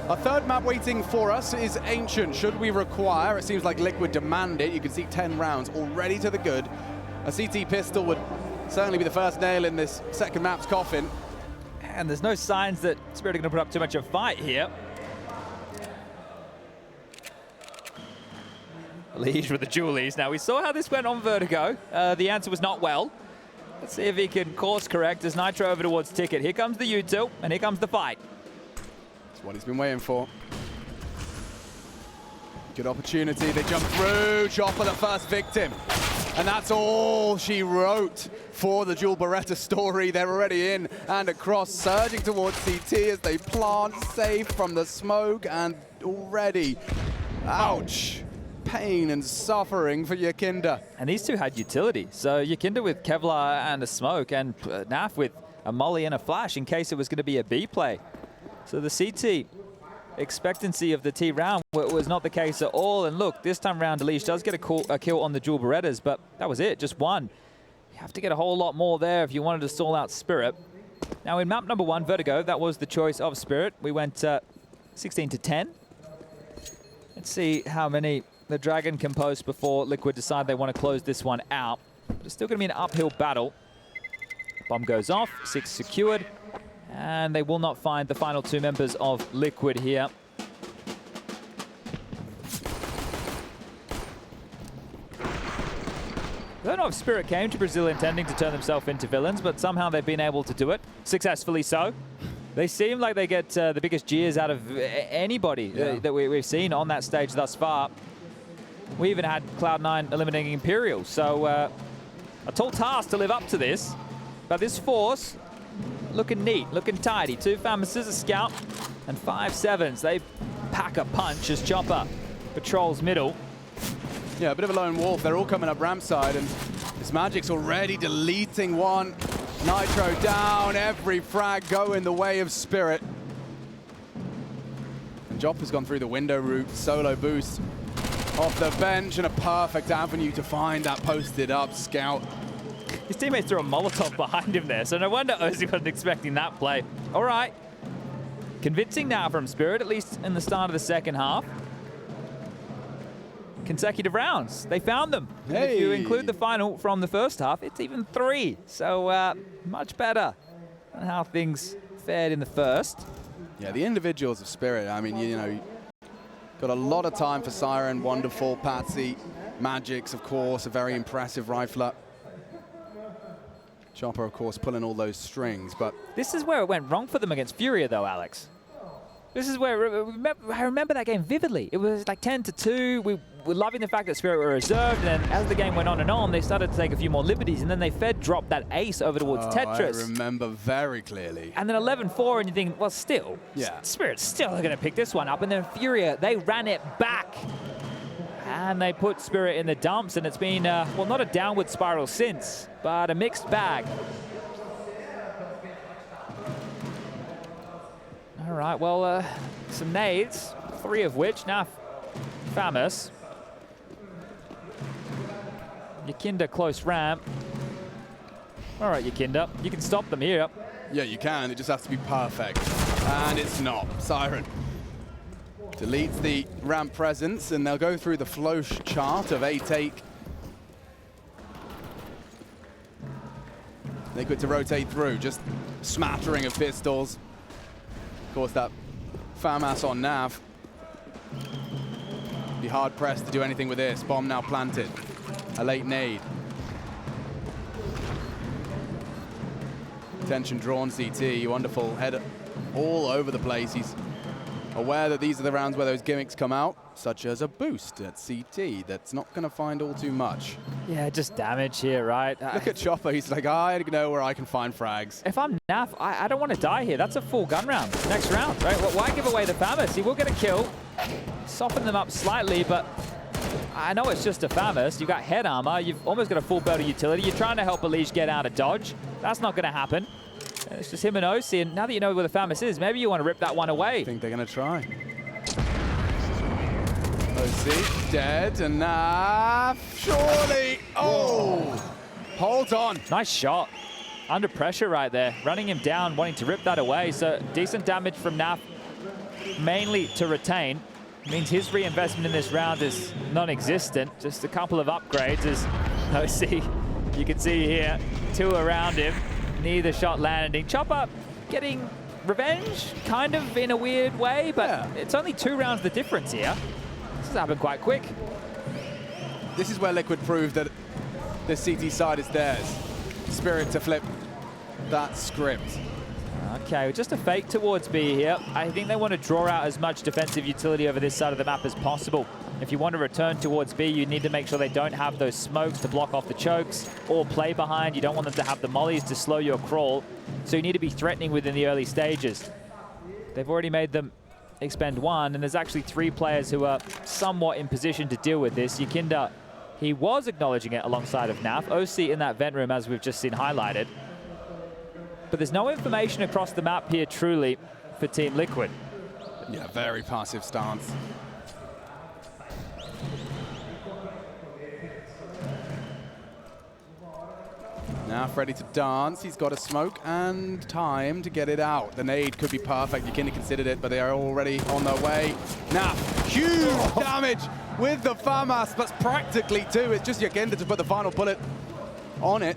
A: Our third map waiting for us is Ancient. Should we require, it seems like Liquid demand it. You can see 10 rounds already to the good. A CT pistol would certainly be the first nail in this second map's coffin.
B: And there's no signs that Spirit are going to put up too much of a fight here. Liege with the Julies. Now, we saw how this went on Vertigo. The answer was not well. Let's see if he can course correct as Nitro over towards Ticket. Here comes the U2, and here comes the fight.
A: That's what he's been waiting for. Good opportunity. They jump through. Chopper, the first victim. And that's all she wrote for the Jewel Beretta story. They're already in and across, surging towards CT as they plant, safe from the smoke, and already, ouch. Pain and suffering for YEKINDAR.
B: And these two had utility. So YEKINDAR with Kevlar and a smoke, and Naf with a molly and a flash in case it was going to be a B play. So the CT expectancy of the T round was not the case at all. And look, this time round, Elish does get a kill on the Jewel Berettas, but that was it, just one. You have to get a whole lot more there if you wanted to stall out Spirit. Now in map number 1, Vertigo, that was the choice of Spirit. We went 16 to 10. Let's see how many the Dragon can post before Liquid decide they want to close this one out. But it's still going to be an uphill battle. Bomb goes off, 6 secured, and they will not find the final 2 members of Liquid here. I don't know if Spirit came to Brazil intending to turn themselves into villains, but somehow they've been able to do it, successfully so. They seem like they get the biggest jeers out of anybody that we've seen on that stage thus far. We even had Cloud9 eliminating Imperial, so a tall task to live up to this. But this force, looking neat, looking tidy. 2 Famouses, a Scout, and 5 Sevens. They pack a punch as Chopper patrols middle.
A: Yeah, a bit of a lone wolf. They're all coming up ramp side, and this Magic's already deleting one. Nitro down, every frag going the way of Spirit. And Jop has gone through the window route, solo boost. Off the bench, and a perfect avenue to find that posted up Scout.
B: His teammates threw a Molotov behind him there, so no wonder Ozzy wasn't expecting that play. All right. Convincing now from Spirit, at least in the start of the second half. consecutive rounds. They found them.
A: Hey.
B: If you include the final from the first half, it's even 3. So much better than how things fared in the first.
A: Yeah, the individuals of Spirit, I mean, you know, got a lot of time for Siren, wonderful, Patsy, Magix, of course, a very impressive rifler. Chopper, of course, pulling all those strings, but...
B: This is where it went wrong for them against Furia, though, Alex. This is where, I remember that game vividly. It was like 10-2. We were loving the fact that Spirit were reserved, and then as the game went on, they started to take a few more liberties, and then they dropped that ace over towards Tetris.
A: I remember very clearly.
B: And then 11-4, and you think, well, still,
A: yeah.
B: Spirit's still going to pick this one up, and then Furia, they ran it back. And they put Spirit in the dumps, and it's been, well, not a downward spiral since, but a mixed bag. All right, well, some nades, 3 of which now famous. YEKINDAR close ramp. All right, YEKINDAR, you can stop them here.
A: Yeah, you can. It just has to be perfect. And it's not. Siren deletes the ramp presence, and they'll go through the flow chart of a take. They get to rotate through, just smattering of pistols. Of course, that FAMAS on Nav. Be hard pressed to do anything with this. Bomb now planted. A late nade. Attention drawn, CT. Wonderful head all over the place. He's aware that these are the rounds where those gimmicks come out, such as a boost at CT. That's not going to find all too much.
B: Yeah, just damage here, right?
A: Look at Chopper. He's like, I know where I can find frags.
B: If I'm Naf, I don't want to die here. That's a full gun round. Next round, right? Well, why give away the FAMAS? He will get a kill. Soften them up slightly, but I know it's just a FAMAS. You've got head armor. You've almost got a full belt of utility. You're trying to help Elige get out of dodge. That's not going to happen. It's just him and OC, and now that you know where the FAMAS is, maybe you want to rip that one away.
A: I think they're going to try. OC dead, and surely. Oh, hold on.
B: Nice shot. Under pressure right there. Running him down, wanting to rip that away. So decent damage from Naf, mainly to retain. Means his reinvestment in this round is non-existent. Just a couple of upgrades as OC, you can see here, 2 around him. Neither shot landing. Chopper getting revenge, kind of in a weird way, but yeah. It's only 2 rounds the difference here. This has happened quite quick.
A: This is where Liquid proved that the CT side is theirs. Spirit to flip that script.
B: Okay, just a fake towards B here. I think they want to draw out as much defensive utility over this side of the map as possible. If you want to return towards B, you need to make sure they don't have those smokes to block off the chokes or play behind. You don't want them to have the mollies to slow your crawl. So you need to be threatening within the early stages. They've already made them expend 1, and there's actually 3 players who are somewhat in position to deal with this. YEKINDAR, he was acknowledging it alongside of Naf. OC in that vent room, as we've just seen highlighted. But there's no information across the map here, truly, for Team Liquid.
A: Yeah, very passive stance. Now ready to dance. He's got a smoke and time to get it out. The nade could be perfect. YEKINDAR considered it, but they are already on their way. Now, huge damage with the FAMAS. That's practically 2. It's just YEKINDAR to put the final bullet on it.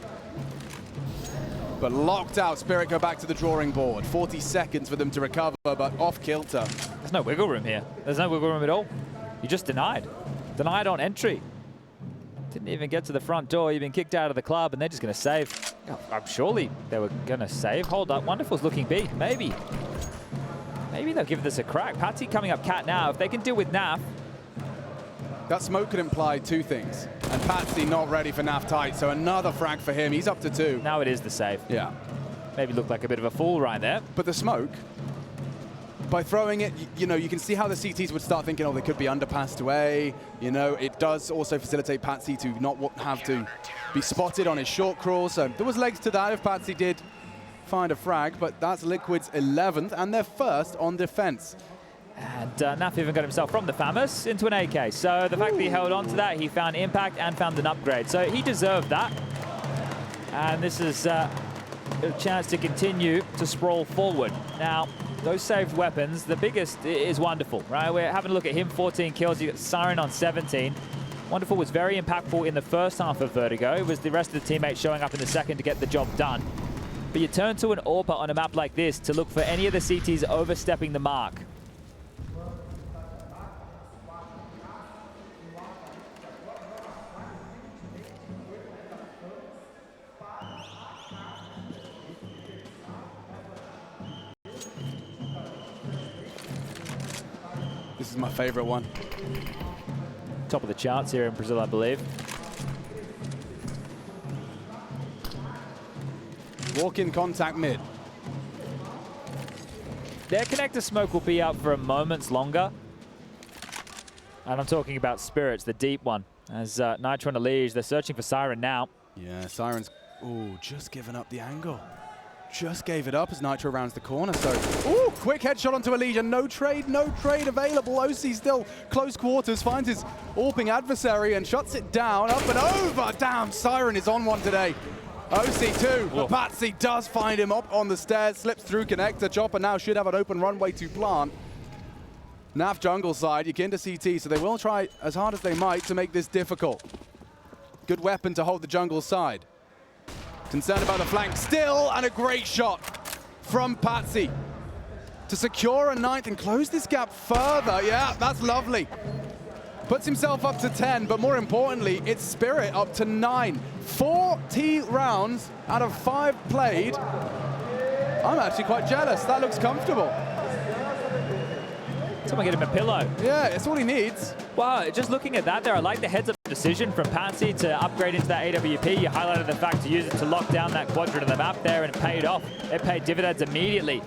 A: But locked out. Spirit go back to the drawing board. 40 seconds for them to recover, but off kilter.
B: There's no wiggle room here. There's no wiggle room at all. You just denied. Denied on entry. Didn't even get to the front door. You've been kicked out of the club, and they're just going to save. Oh, surely they were going to save. Hold up. Wonderful's looking B. Maybe. Maybe they'll give this a crack. Patsy coming up cat now. If they can deal with Naf.
A: That smoke could imply 2 things. And Patsy not ready for Naf tight, so another frag for him. He's up to 2.
B: Now it is the save.
A: Yeah.
B: Maybe looked like a bit of a fool right there.
A: But the smoke, by throwing it, you know, you can see how the CTs would start thinking, oh, they could be underpassed away. You know, it does also facilitate Patsy to not have to be spotted on his short crawl. So there was legs to that if Patsy did find a frag, but that's Liquid's 11th and their first on defense.
B: And Naf even got himself from the FAMAS into an AK. So the fact that he held on to that, he found impact and found an upgrade. So he deserved that. And this is a chance to continue to sprawl forward. Now, those saved weapons, the biggest is wonderful, right? We're having a look at him, 14 kills. You got Siren on 17. Wonderful was very impactful in the first half of Vertigo. It was the rest of the teammates showing up in the second to get the job done. But you turn to an AWPer on a map like this to look for any of the CTs overstepping the mark.
A: This is my favorite one.
B: Top of the charts here in Brazil, I believe.
A: Walk-in contact mid.
B: Their connector smoke will be up for a moment longer. And I'm talking about Spirits, the deep one. As Nitro and Elige, they're searching for Siren now.
A: Yeah, Siren's, ooh, just given up the angle. Just gave it up as Nitro rounds the corner, so... Ooh, quick headshot onto Elige. No trade available. OC still close quarters, finds his AWPing adversary and shuts it down, up and over. Damn, Siren is on one today. OC2, but Patsy does find him up on the stairs, slips through connector. Chopper now should have an open runway to plant. NAF jungle side, YEKINDAR CT, so they will try as hard as they might to make this difficult. Good weapon to hold the jungle side. Concerned about the flank still, and a great shot from Patsy to secure a 9th and close this gap further. Yeah, that's lovely. Puts himself up to 10, but more importantly, it's Spirit up to 9. 4 T rounds out of 5 played. I'm actually quite jealous. That looks comfortable.
B: Someone get him a pillow.
A: Yeah, it's all he needs.
B: Wow, just looking at that there, I like the heads-up decision from Patsy to upgrade into that AWP. You highlighted the fact to use it to lock down that quadrant of the map there, and it paid off. It paid dividends immediately.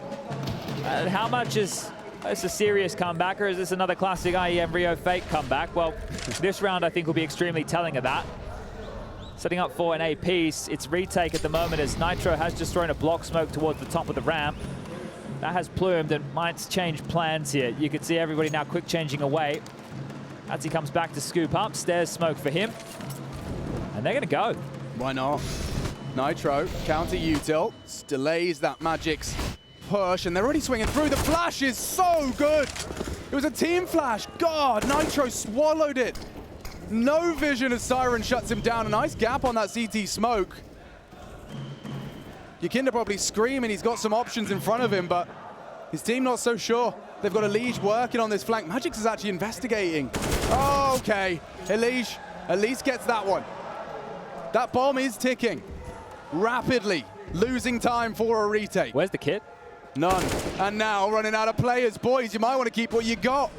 B: How much is this a serious comeback, or is this another classic IEM Rio fake comeback? Well, this round I think will be extremely telling of that. Setting up for an A piece, it's retake at the moment as Nitro has just thrown a block smoke towards the top of the ramp. That has plumed and might change plans here. You can see everybody now quick changing away. As he comes back to scoop up, stairs smoke for him. And they're gonna go.
A: Why not? Nitro, counter util, delays that Magic's push, and they're already swinging through. The flash is so good. It was a team flash. God, Nitro swallowed it. No vision as Siren shuts him down. A nice gap on that CT smoke. YEKINDAR probably screaming. He's got some options in front of him, but his team not so sure. They've got Elige working on this flank. Magix is actually investigating. Oh, okay. Elige at least gets that one. That bomb is ticking rapidly, losing time for a retake.
B: Where's the kit?
A: None. And now running out of players. Boys, you might want to keep what you got.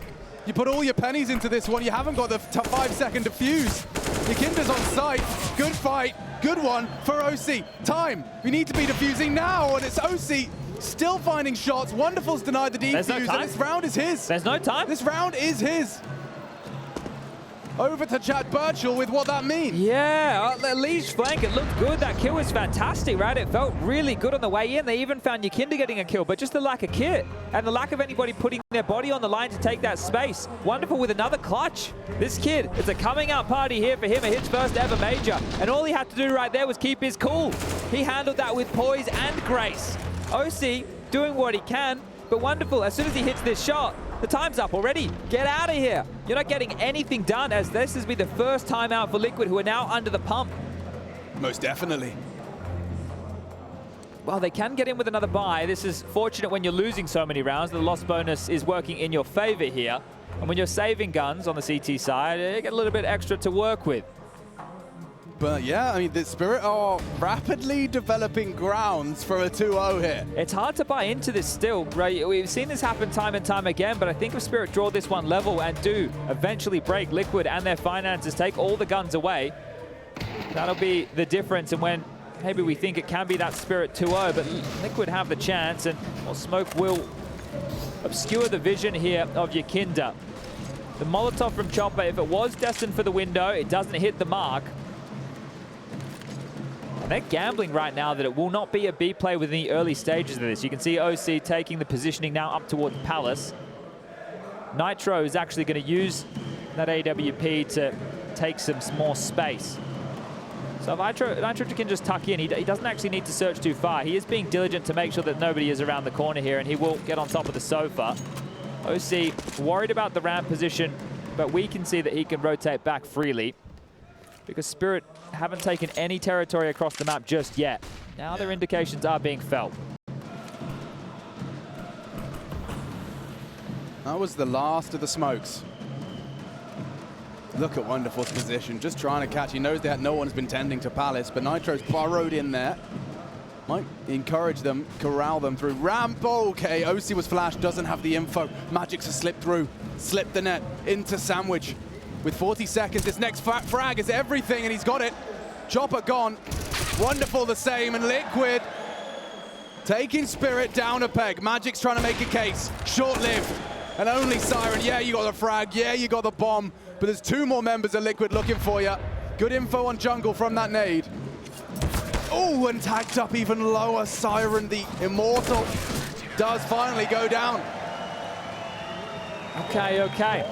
A: You put all your pennies into this one. You haven't got the 5-second defuse. YEKINDAR's on site. Good fight. Good one for OC. Time. We need to be defusing now, and it's OC still finding shots. Wonderful's denied the defuse,
B: no
A: and this round is his.
B: There's no time.
A: This round is his. Over to Chad Birchall with what that means.
B: Yeah, Elige's flank, it looked good. That kill was fantastic, right? It felt really good on the way in. They even found YEKINDAR getting a kill, but just the lack of kit and the lack of anybody putting their body on the line to take that space. Wonderful with another clutch. This kid, it's a coming out party here for him, his first ever major. And all he had to do right there was keep his cool. He handled that with poise and grace. OC doing what he can, but Wonderful, as soon as he hits this shot, the time's up already. Get out of here. You're not getting anything done, as this has been the first time out for Liquid, who are now under the pump.
A: Most definitely.
B: Well, they can get in with another buy. This is fortunate when you're losing so many rounds. The loss bonus is working in your favor here. And when you're saving guns on the CT side, you get a little bit extra to work with.
A: But yeah, I mean, the Spirit are rapidly developing grounds for a 2-0 here.
B: It's hard to buy into this still, right? We've seen this happen time and time again, but I think if Spirit draw this one level and do eventually break Liquid and their finances, take all the guns away, that'll be the difference. And when maybe we think it can be that Spirit 2-0, but Liquid have the chance, and well, smoke will obscure the vision here of YEKINDAR. The Molotov from Chopper, if it was destined for the window, it doesn't hit the mark. And they're gambling right now that it will not be a B play within the early stages of this. You can see OC taking the positioning now up towards Palace. Nitro is actually going to use that AWP to take some more space. So if Nitro can just tuck in. He doesn't actually need to search too far. He is being diligent to make sure that nobody is around the corner here, and he will get on top of the sofa. OC worried about the ramp position but we can see that he can rotate back freely because Spirit haven't taken any territory across the map just yet. Now their indications are being felt.
A: That was the last of the smokes. Look at Wonderful's position, just trying to catch. He knows that no one's been tending to Palace, but Nitro's burrowed in there. Might encourage them, corral them through ramp. Okay, OC was flashed, doesn't have the info. Magic's has slipped through, slipped the net into Sandwich. With 40 seconds, this next frag is everything, and he's got it. Chopper gone. Wonderful the same, and Liquid taking Spirit down a peg. Magic's trying to make a case, short-lived. And only Siren, yeah, you got the frag, yeah, you got the bomb, but there's 2 more members of Liquid looking for you. Good info on jungle from that nade. Oh, and tagged up even lower. Siren, the immortal, does finally go down.
B: Okay.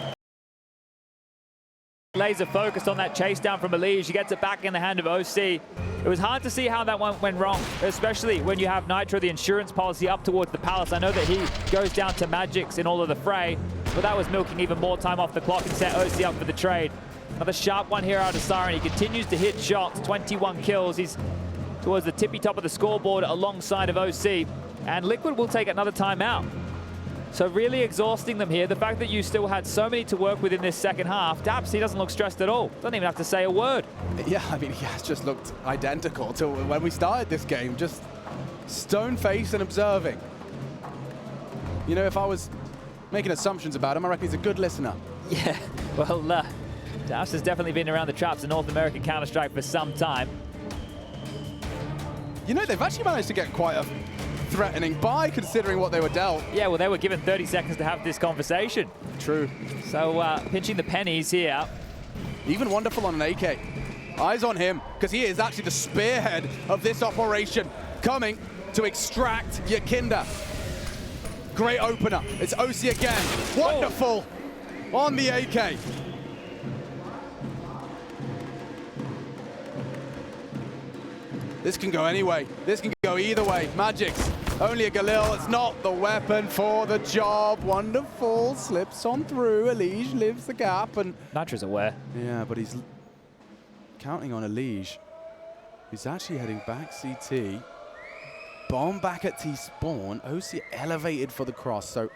B: Laser focused on that chase down from Mirage. He gets it back in the hand of OC. It was hard to see how that one went wrong, especially when you have Nitro, the insurance policy, up towards the Palace. I know that he goes down to Magic's in all of the fray, but that was milking even more time off the clock and set OC up for the trade. Another sharp one here out of Siren. He continues to hit shots, 21 kills. He's towards the tippy top of the scoreboard alongside of OC, and Liquid will take another timeout. So really exhausting them here. The fact that you still had so many to work with in this second half. Daps, he doesn't look stressed at all. Doesn't even have to say a word.
A: Yeah, I mean, he has just looked identical to when we started this game. Just stone-faced and observing. You know, if I was making assumptions about him, I reckon he's a good listener.
B: Yeah, well, Daps has definitely been around the traps in North American Counter-Strike for some time.
A: You know, they've actually managed to get quite a threatening buy, considering what they were dealt.
B: Yeah, well, they were given 30 seconds to have this conversation.
A: True.
B: So, pinching the pennies here.
A: Even Wonderful on an AK. Eyes on him, because he is actually the spearhead of this operation, coming to extract YEKINDAR. Great opener. It's OC again. Wonderful on the AK. This can go anyway. This can go either way. Magic's only a Galil. It's not the weapon for the job. Wonderful slips on through. Elige lives the gap, and
B: Nitro's aware.
A: yeah, but he's counting on Elige. He's actually heading back CT. Bomb back at T-spawn. OC elevated for the cross. So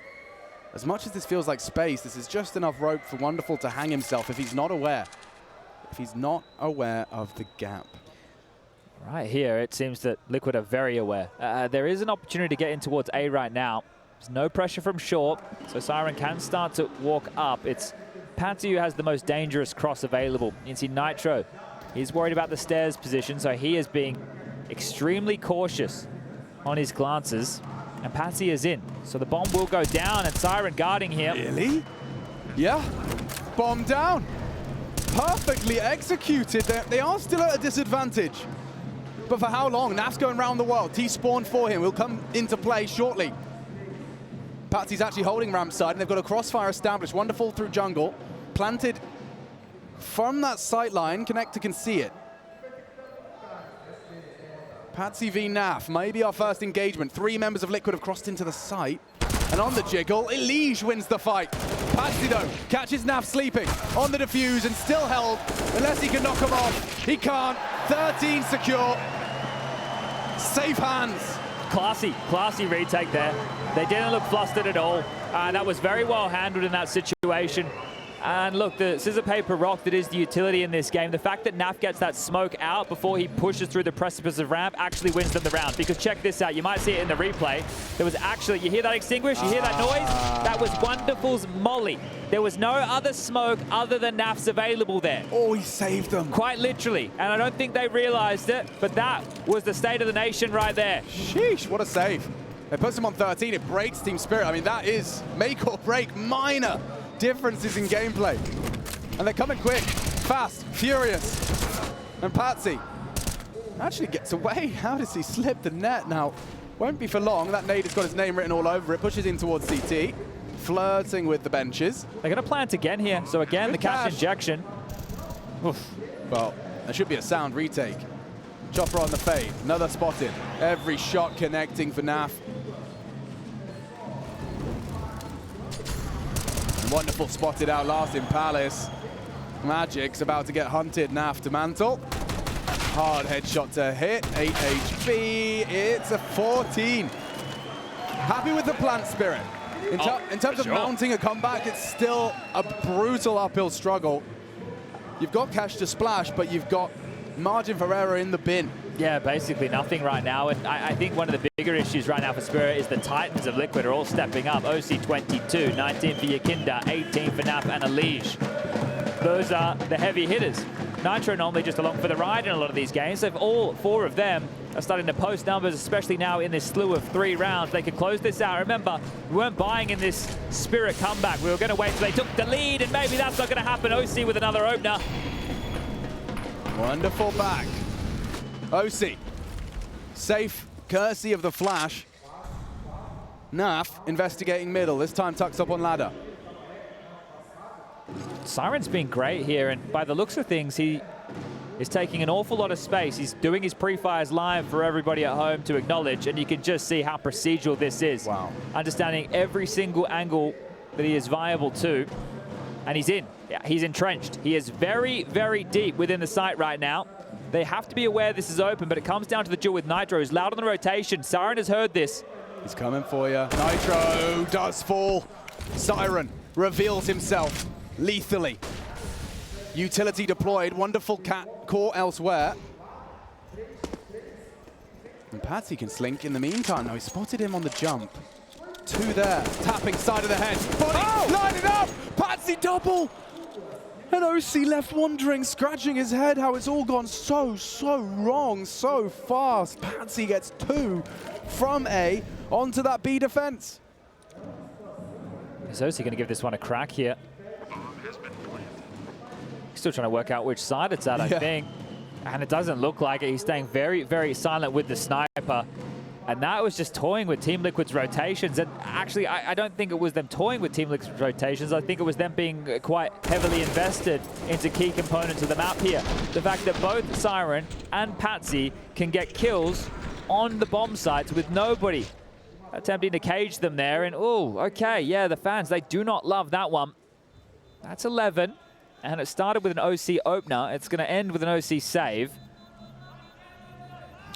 A: as much as this feels like space, this is just enough rope for Wonderful to hang himself if he's not aware. If he's not aware of the gap.
B: Right here, it seems that Liquid are very aware. There is an opportunity to get in towards A right now. There's no pressure from short, so Siren can start to walk up. It's Patsy who has the most dangerous cross available. You can see Nitro. He's worried about the stairs position, so he is being extremely cautious on his glances. And Patsy is in, so the bomb will go down, and Siren guarding him.
A: Really? Yeah. Bomb down. Perfectly executed. They are still at a disadvantage. But for how long? Naf's going around the world. T-spawn for him will come into play shortly. Patsy's actually holding ramp side, and they've got a crossfire established. Wonderful through jungle. Planted from that sight line. Connector can see it. Patsy v Naf, maybe our first engagement. 3 members of Liquid have crossed into the site. And on the jiggle, Elige wins the fight. Patsy, though, catches Naf sleeping on the defuse and still held. Unless he can knock him off. He can't. 13 secure. Safe hands.
B: Classy retake there. They didn't look flustered at all. That was very well handled in that situation. And look, the scissor, paper, rock that is the utility in this game, the fact that Naf gets that smoke out before he pushes through the precipice of ramp actually wins them the round. Because check this out, you might see it in the replay. There was actually, you hear that extinguish? You hear that noise? That was Wonderful's molly. There was no other smoke other than Naf's available there.
A: Oh, he saved them.
B: Quite literally. And I don't think they realized it, but that was the state of the nation right there.
A: Sheesh, what a save. It puts him on 13, it breaks Team Spirit. I mean, that is make or break, minor differences in gameplay. And they're coming quick, fast, furious. And Patsy actually gets away. How does he slip the net now? Won't be for long. That nade has got his name written all over it. Pushes in towards CT, flirting with the benches.
B: They're going to plant again here. So again, the cash injection.
A: Oof. Well, there should be a sound retake. Chopper on the fade, another spotted. Every shot connecting for Naf. Wonderful spotted out last in Palace. Magic's about to get hunted. Naf to mantle. Hard headshot to hit. 8 HP. It's a 14. Happy with the plant spirit. In terms of mounting a comeback, it's still a brutal uphill struggle. You've got cash to splash, but you've got margin for error in the bin.
B: Yeah, basically nothing right now. And I think one of the bigger issues right now for Spirit is the Titans of Liquid are all stepping up. OC 22, 19 for YEKINDAR, 18 for Naf and Elige. Those are the heavy hitters. Nitro normally just along for the ride in a lot of these games. So if all 4 of them are starting to post numbers, especially now in this slew of 3 rounds, they could close this out. Remember, we weren't buying in this Spirit comeback. We were going to wait till they took the lead, and maybe that's not going to happen. OC with another opener.
A: Wonderful back. OC, safe, courtesy of the flash. Naf investigating middle, this time tucks up on ladder.
B: Siren's been great here, and by the looks of things, he is taking an awful lot of space. He's doing his pre-fires live for everybody at home to acknowledge, and you can just see how procedural this is.
A: Wow.
B: Understanding every single angle that he is viable to, and he's in. Yeah, he's entrenched. He is very, very deep within the site right now. They have to be aware this is open, but it comes down to the duel with Nitro, who's loud on the rotation. Siren has heard this.
A: He's coming for you. Nitro does fall. Siren reveals himself lethally. Utility deployed. Wonderful cat caught elsewhere. And Patsy can slink in the meantime. Now he spotted him on the jump. 2 there. Tapping side of the head. Body, line it up! Patsy double! And OC left wondering, scratching his head, how it's all gone so wrong, so fast. Patsy gets 2 from A onto that B defense.
B: Is OC going to give this one a crack here? Still trying to work out which side it's at, I think. And it doesn't look like it. He's staying very, very silent with the sniper. And that was just toying with Team Liquid's rotations. And actually, I don't think it was them toying with Team Liquid's rotations. I think it was them being quite heavily invested into key components of the map here. The fact that both Siren and Patsy can get kills on the bomb sites with nobody attempting to cage them there. And, oh, okay, yeah, the fans, they do not love that one. That's 11. And it started with an OC opener. It's going to end with an OC save.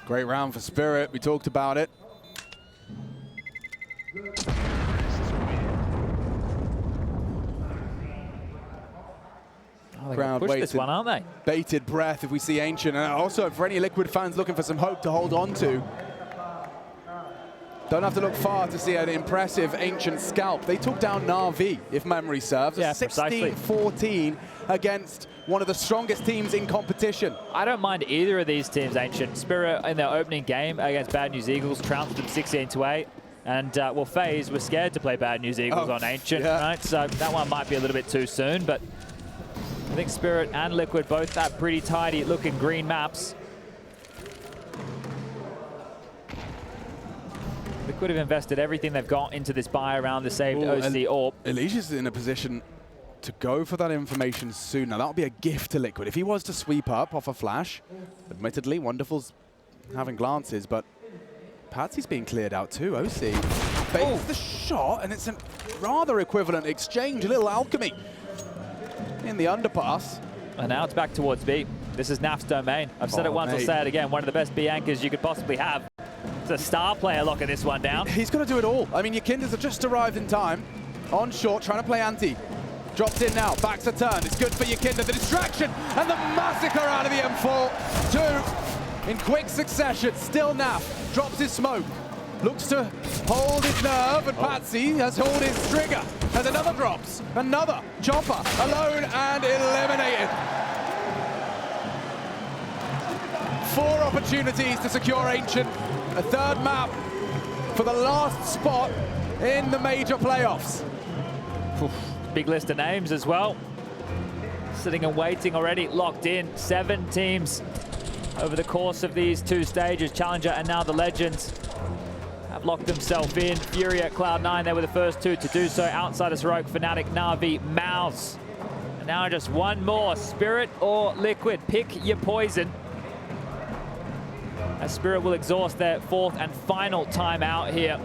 A: Great round for Spirit. We talked about it.
B: Oh, crowd waited this one, aren't they?
A: Bated breath if we see Ancient. And also for any Liquid fans looking for some hope to hold on to. Don't have to look far to see an impressive Ancient scalp. They took down Na'Vi, if memory serves.
B: Yeah,
A: 16-14 against one of the strongest teams in competition.
B: I don't mind either of these teams, Ancient. Spirit in their opening game against Bad News Eagles trounced them 16-8. And, well, FaZe was scared to play Bad News Eagles on Ancient, right? So that one might be a little bit too soon, but I think Spirit and Liquid both have pretty tidy looking green maps. Liquid have invested everything they've got into this buy around the saved OC AWP.
A: Elige is in a position to go for that information soon. Now, that would be a gift to Liquid. If he was to sweep up off a flash, admittedly, Wonderful's having glances, but Patsy's being cleared out too. OC baits the shot, and it's a rather equivalent exchange, a little alchemy in the underpass.
B: And now it's back towards B. This is Naf's domain. I've said it once, I'll say it again. One of the best B anchors you could possibly have. It's a star player locking this one down.
A: He's got to do it all. I mean, YEKINDAR's have just arrived in time. On short, trying to play anti. Drops in now, backs a turn. It's good for YEKINDAR. The distraction and the massacre out of the M4. 2 in quick succession. Still Naf drops his smoke. Looks to hold his nerve, and Patsy has held his trigger. And another drops. Another chopper alone and eliminated. 4 opportunities to secure Ancient. A 3rd map for the last spot in the major playoffs.
B: Big list of names as well. Sitting and waiting already, locked in. 7 teams over the course of these 2 stages. Challenger and now the Legends have locked themselves in. Fury at Cloud9, they were the first 2 to do so. Outsiders, Heroic, Fnatic, Na'Vi, Mouse. And now just one more, Spirit or Liquid. Pick your poison. As Spirit will exhaust their 4th and final timeout here.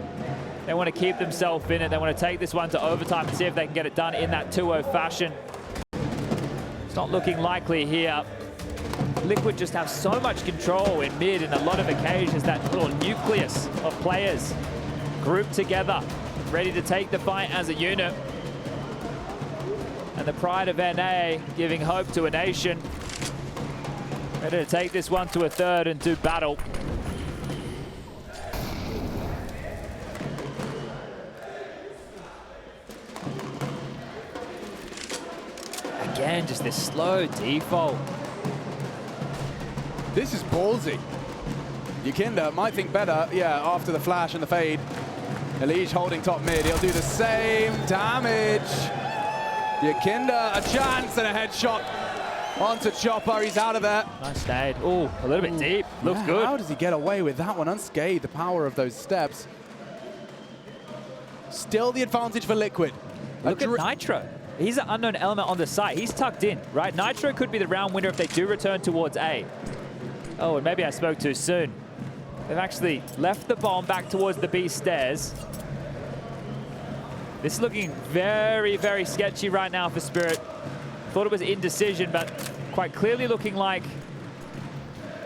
B: They want to keep themselves in it. They want to take this one to overtime and see if they can get it done in that 2-0 fashion. It's not looking likely here. Liquid just have so much control in mid in a lot of occasions. That little nucleus of players grouped together, ready to take the fight as a unit. And the pride of NA giving hope to a nation. Ready to take this one to a third and do battle. Again, just this slow default.
A: This is ballsy. YEKINDAR might think better, yeah, after the flash and the fade. Elige holding top mid, he'll do the same damage. YEKINDAR, a chance and a headshot onto Chopper, he's out of there.
B: Nice nade. Oh, a little bit deep, looks good.
A: How does he get away with that one unscathed, the power of those steps? Still the advantage for Liquid.
B: Look at Nitro. He's an unknown element on the site. He's tucked in, right? Nitro could be the round winner if they do return towards A. Oh, and maybe I spoke too soon. They've actually left the bomb back towards the B stairs. This is looking very, very sketchy right now for Spirit. Thought it was indecision, but quite clearly looking like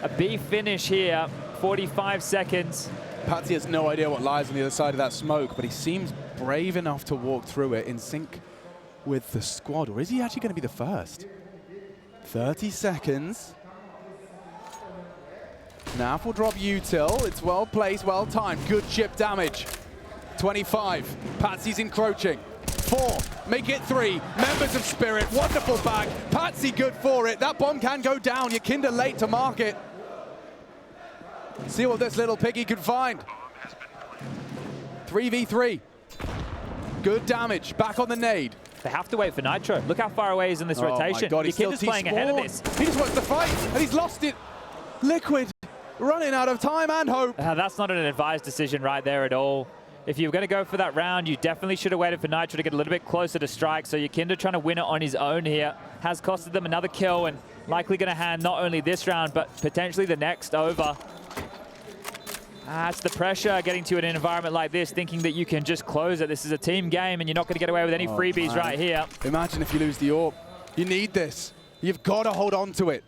B: a B finish here. 45 seconds.
A: Patsy has no idea what lies on the other side of that smoke, but he seems brave enough to walk through it in sync with the squad. Or is he actually going to be the first? 30 seconds. Naf will drop util. It's well placed, well timed. Good chip damage. 25. Patsy's encroaching. 4. Make it 3. Members of Spirit. Wonderful back. Patsy good for it. That bomb can go down. YEKINDAR late to mark it. See what this little piggy can find. 3v3. Good damage. Back on the nade.
B: They have to wait for Nitro. Look how far away he is in this rotation.
A: My God, he's
B: YEKINDAR's playing ahead of this.
A: He just wants to fight, and he's lost it. Liquid running out of time and hope.
B: That's not an advised decision right there at all. If you were going to go for that round, you definitely should have waited for Nitro to get a little bit closer to strike. So YEKINDAR trying to win it on his own here has costed them another kill and likely going to hand not only this round, but potentially the next over. That's the pressure getting to an environment like this, thinking that you can just close it. This is a team game and you're not going to get away with any freebies right here.
A: Imagine if you lose the AWP. You need this. You've got to hold on to it.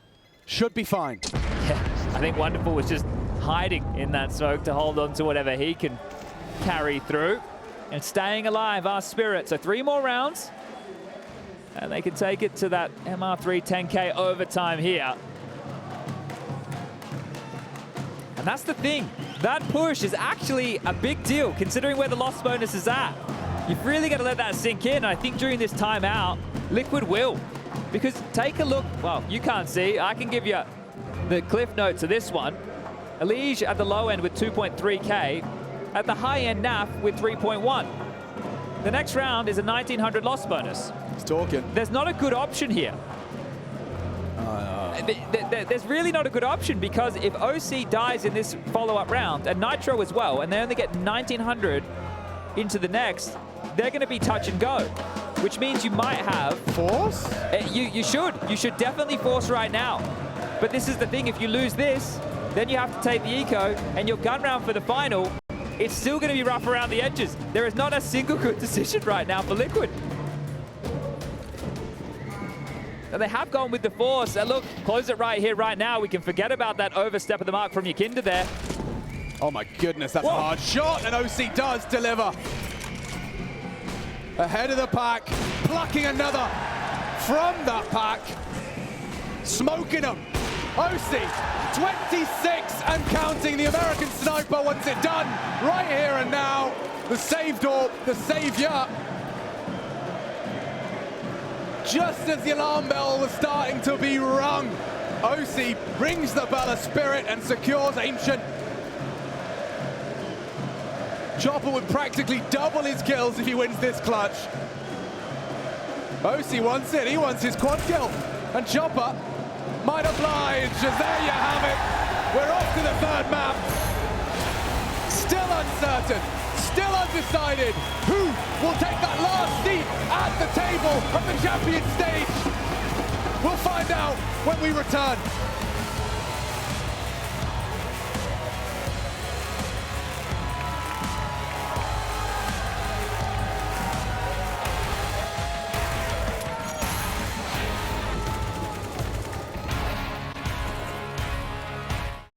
A: Should be fine.
B: Yeah, I think Wonderful was just hiding in that smoke to hold on to whatever he can carry through. And staying alive are Spirit. So 3 more rounds. And they can take it to that MR3 10K overtime here. And that's the thing. That push is actually a big deal, considering where the loss bonus is at. You've really got to let that sink in. I think during this timeout, Liquid will. Because take a look. Well, you can't see. I can give you the cliff notes of this one. Elige at the low end with 2.3K. At the high end, NAF with 3.1. The next round is a 1900 loss bonus.
A: He's talking.
B: There's not a good option here. There's really not a good option, because if OC dies in this follow-up round, and Nitro as well, and they only get 1900 into the next, they're going to be touch and go, which means you might have...
A: Force?
B: You should definitely force right now. But this is the thing, if you lose this, then you have to take the eco, and your gun round for the final, it's still going to be rough around the edges. There is not a single good decision right now for Liquid. And they have gone with the force. And look, close it right here, right now. We can forget about that overstep of the mark from YEKINDAR there.
A: Oh my goodness, that's a hard shot, and OC does deliver. Ahead of the pack, plucking another from that pack. Smoking them. OC, 26 and counting. The American sniper wants it done right here and now. The saved AWP, the savior. Just as the alarm bell was starting to be rung, OC rings the bell of Spirit and secures Ancient. Chopper would practically double his kills if he wins this clutch. OC wants it, he wants his quad kill. And Chopper might oblige, as there you have it. We're off to the 3rd map. Still uncertain, still undecided. Who will take that last seat at the table of the champion stage? We'll find out when we return.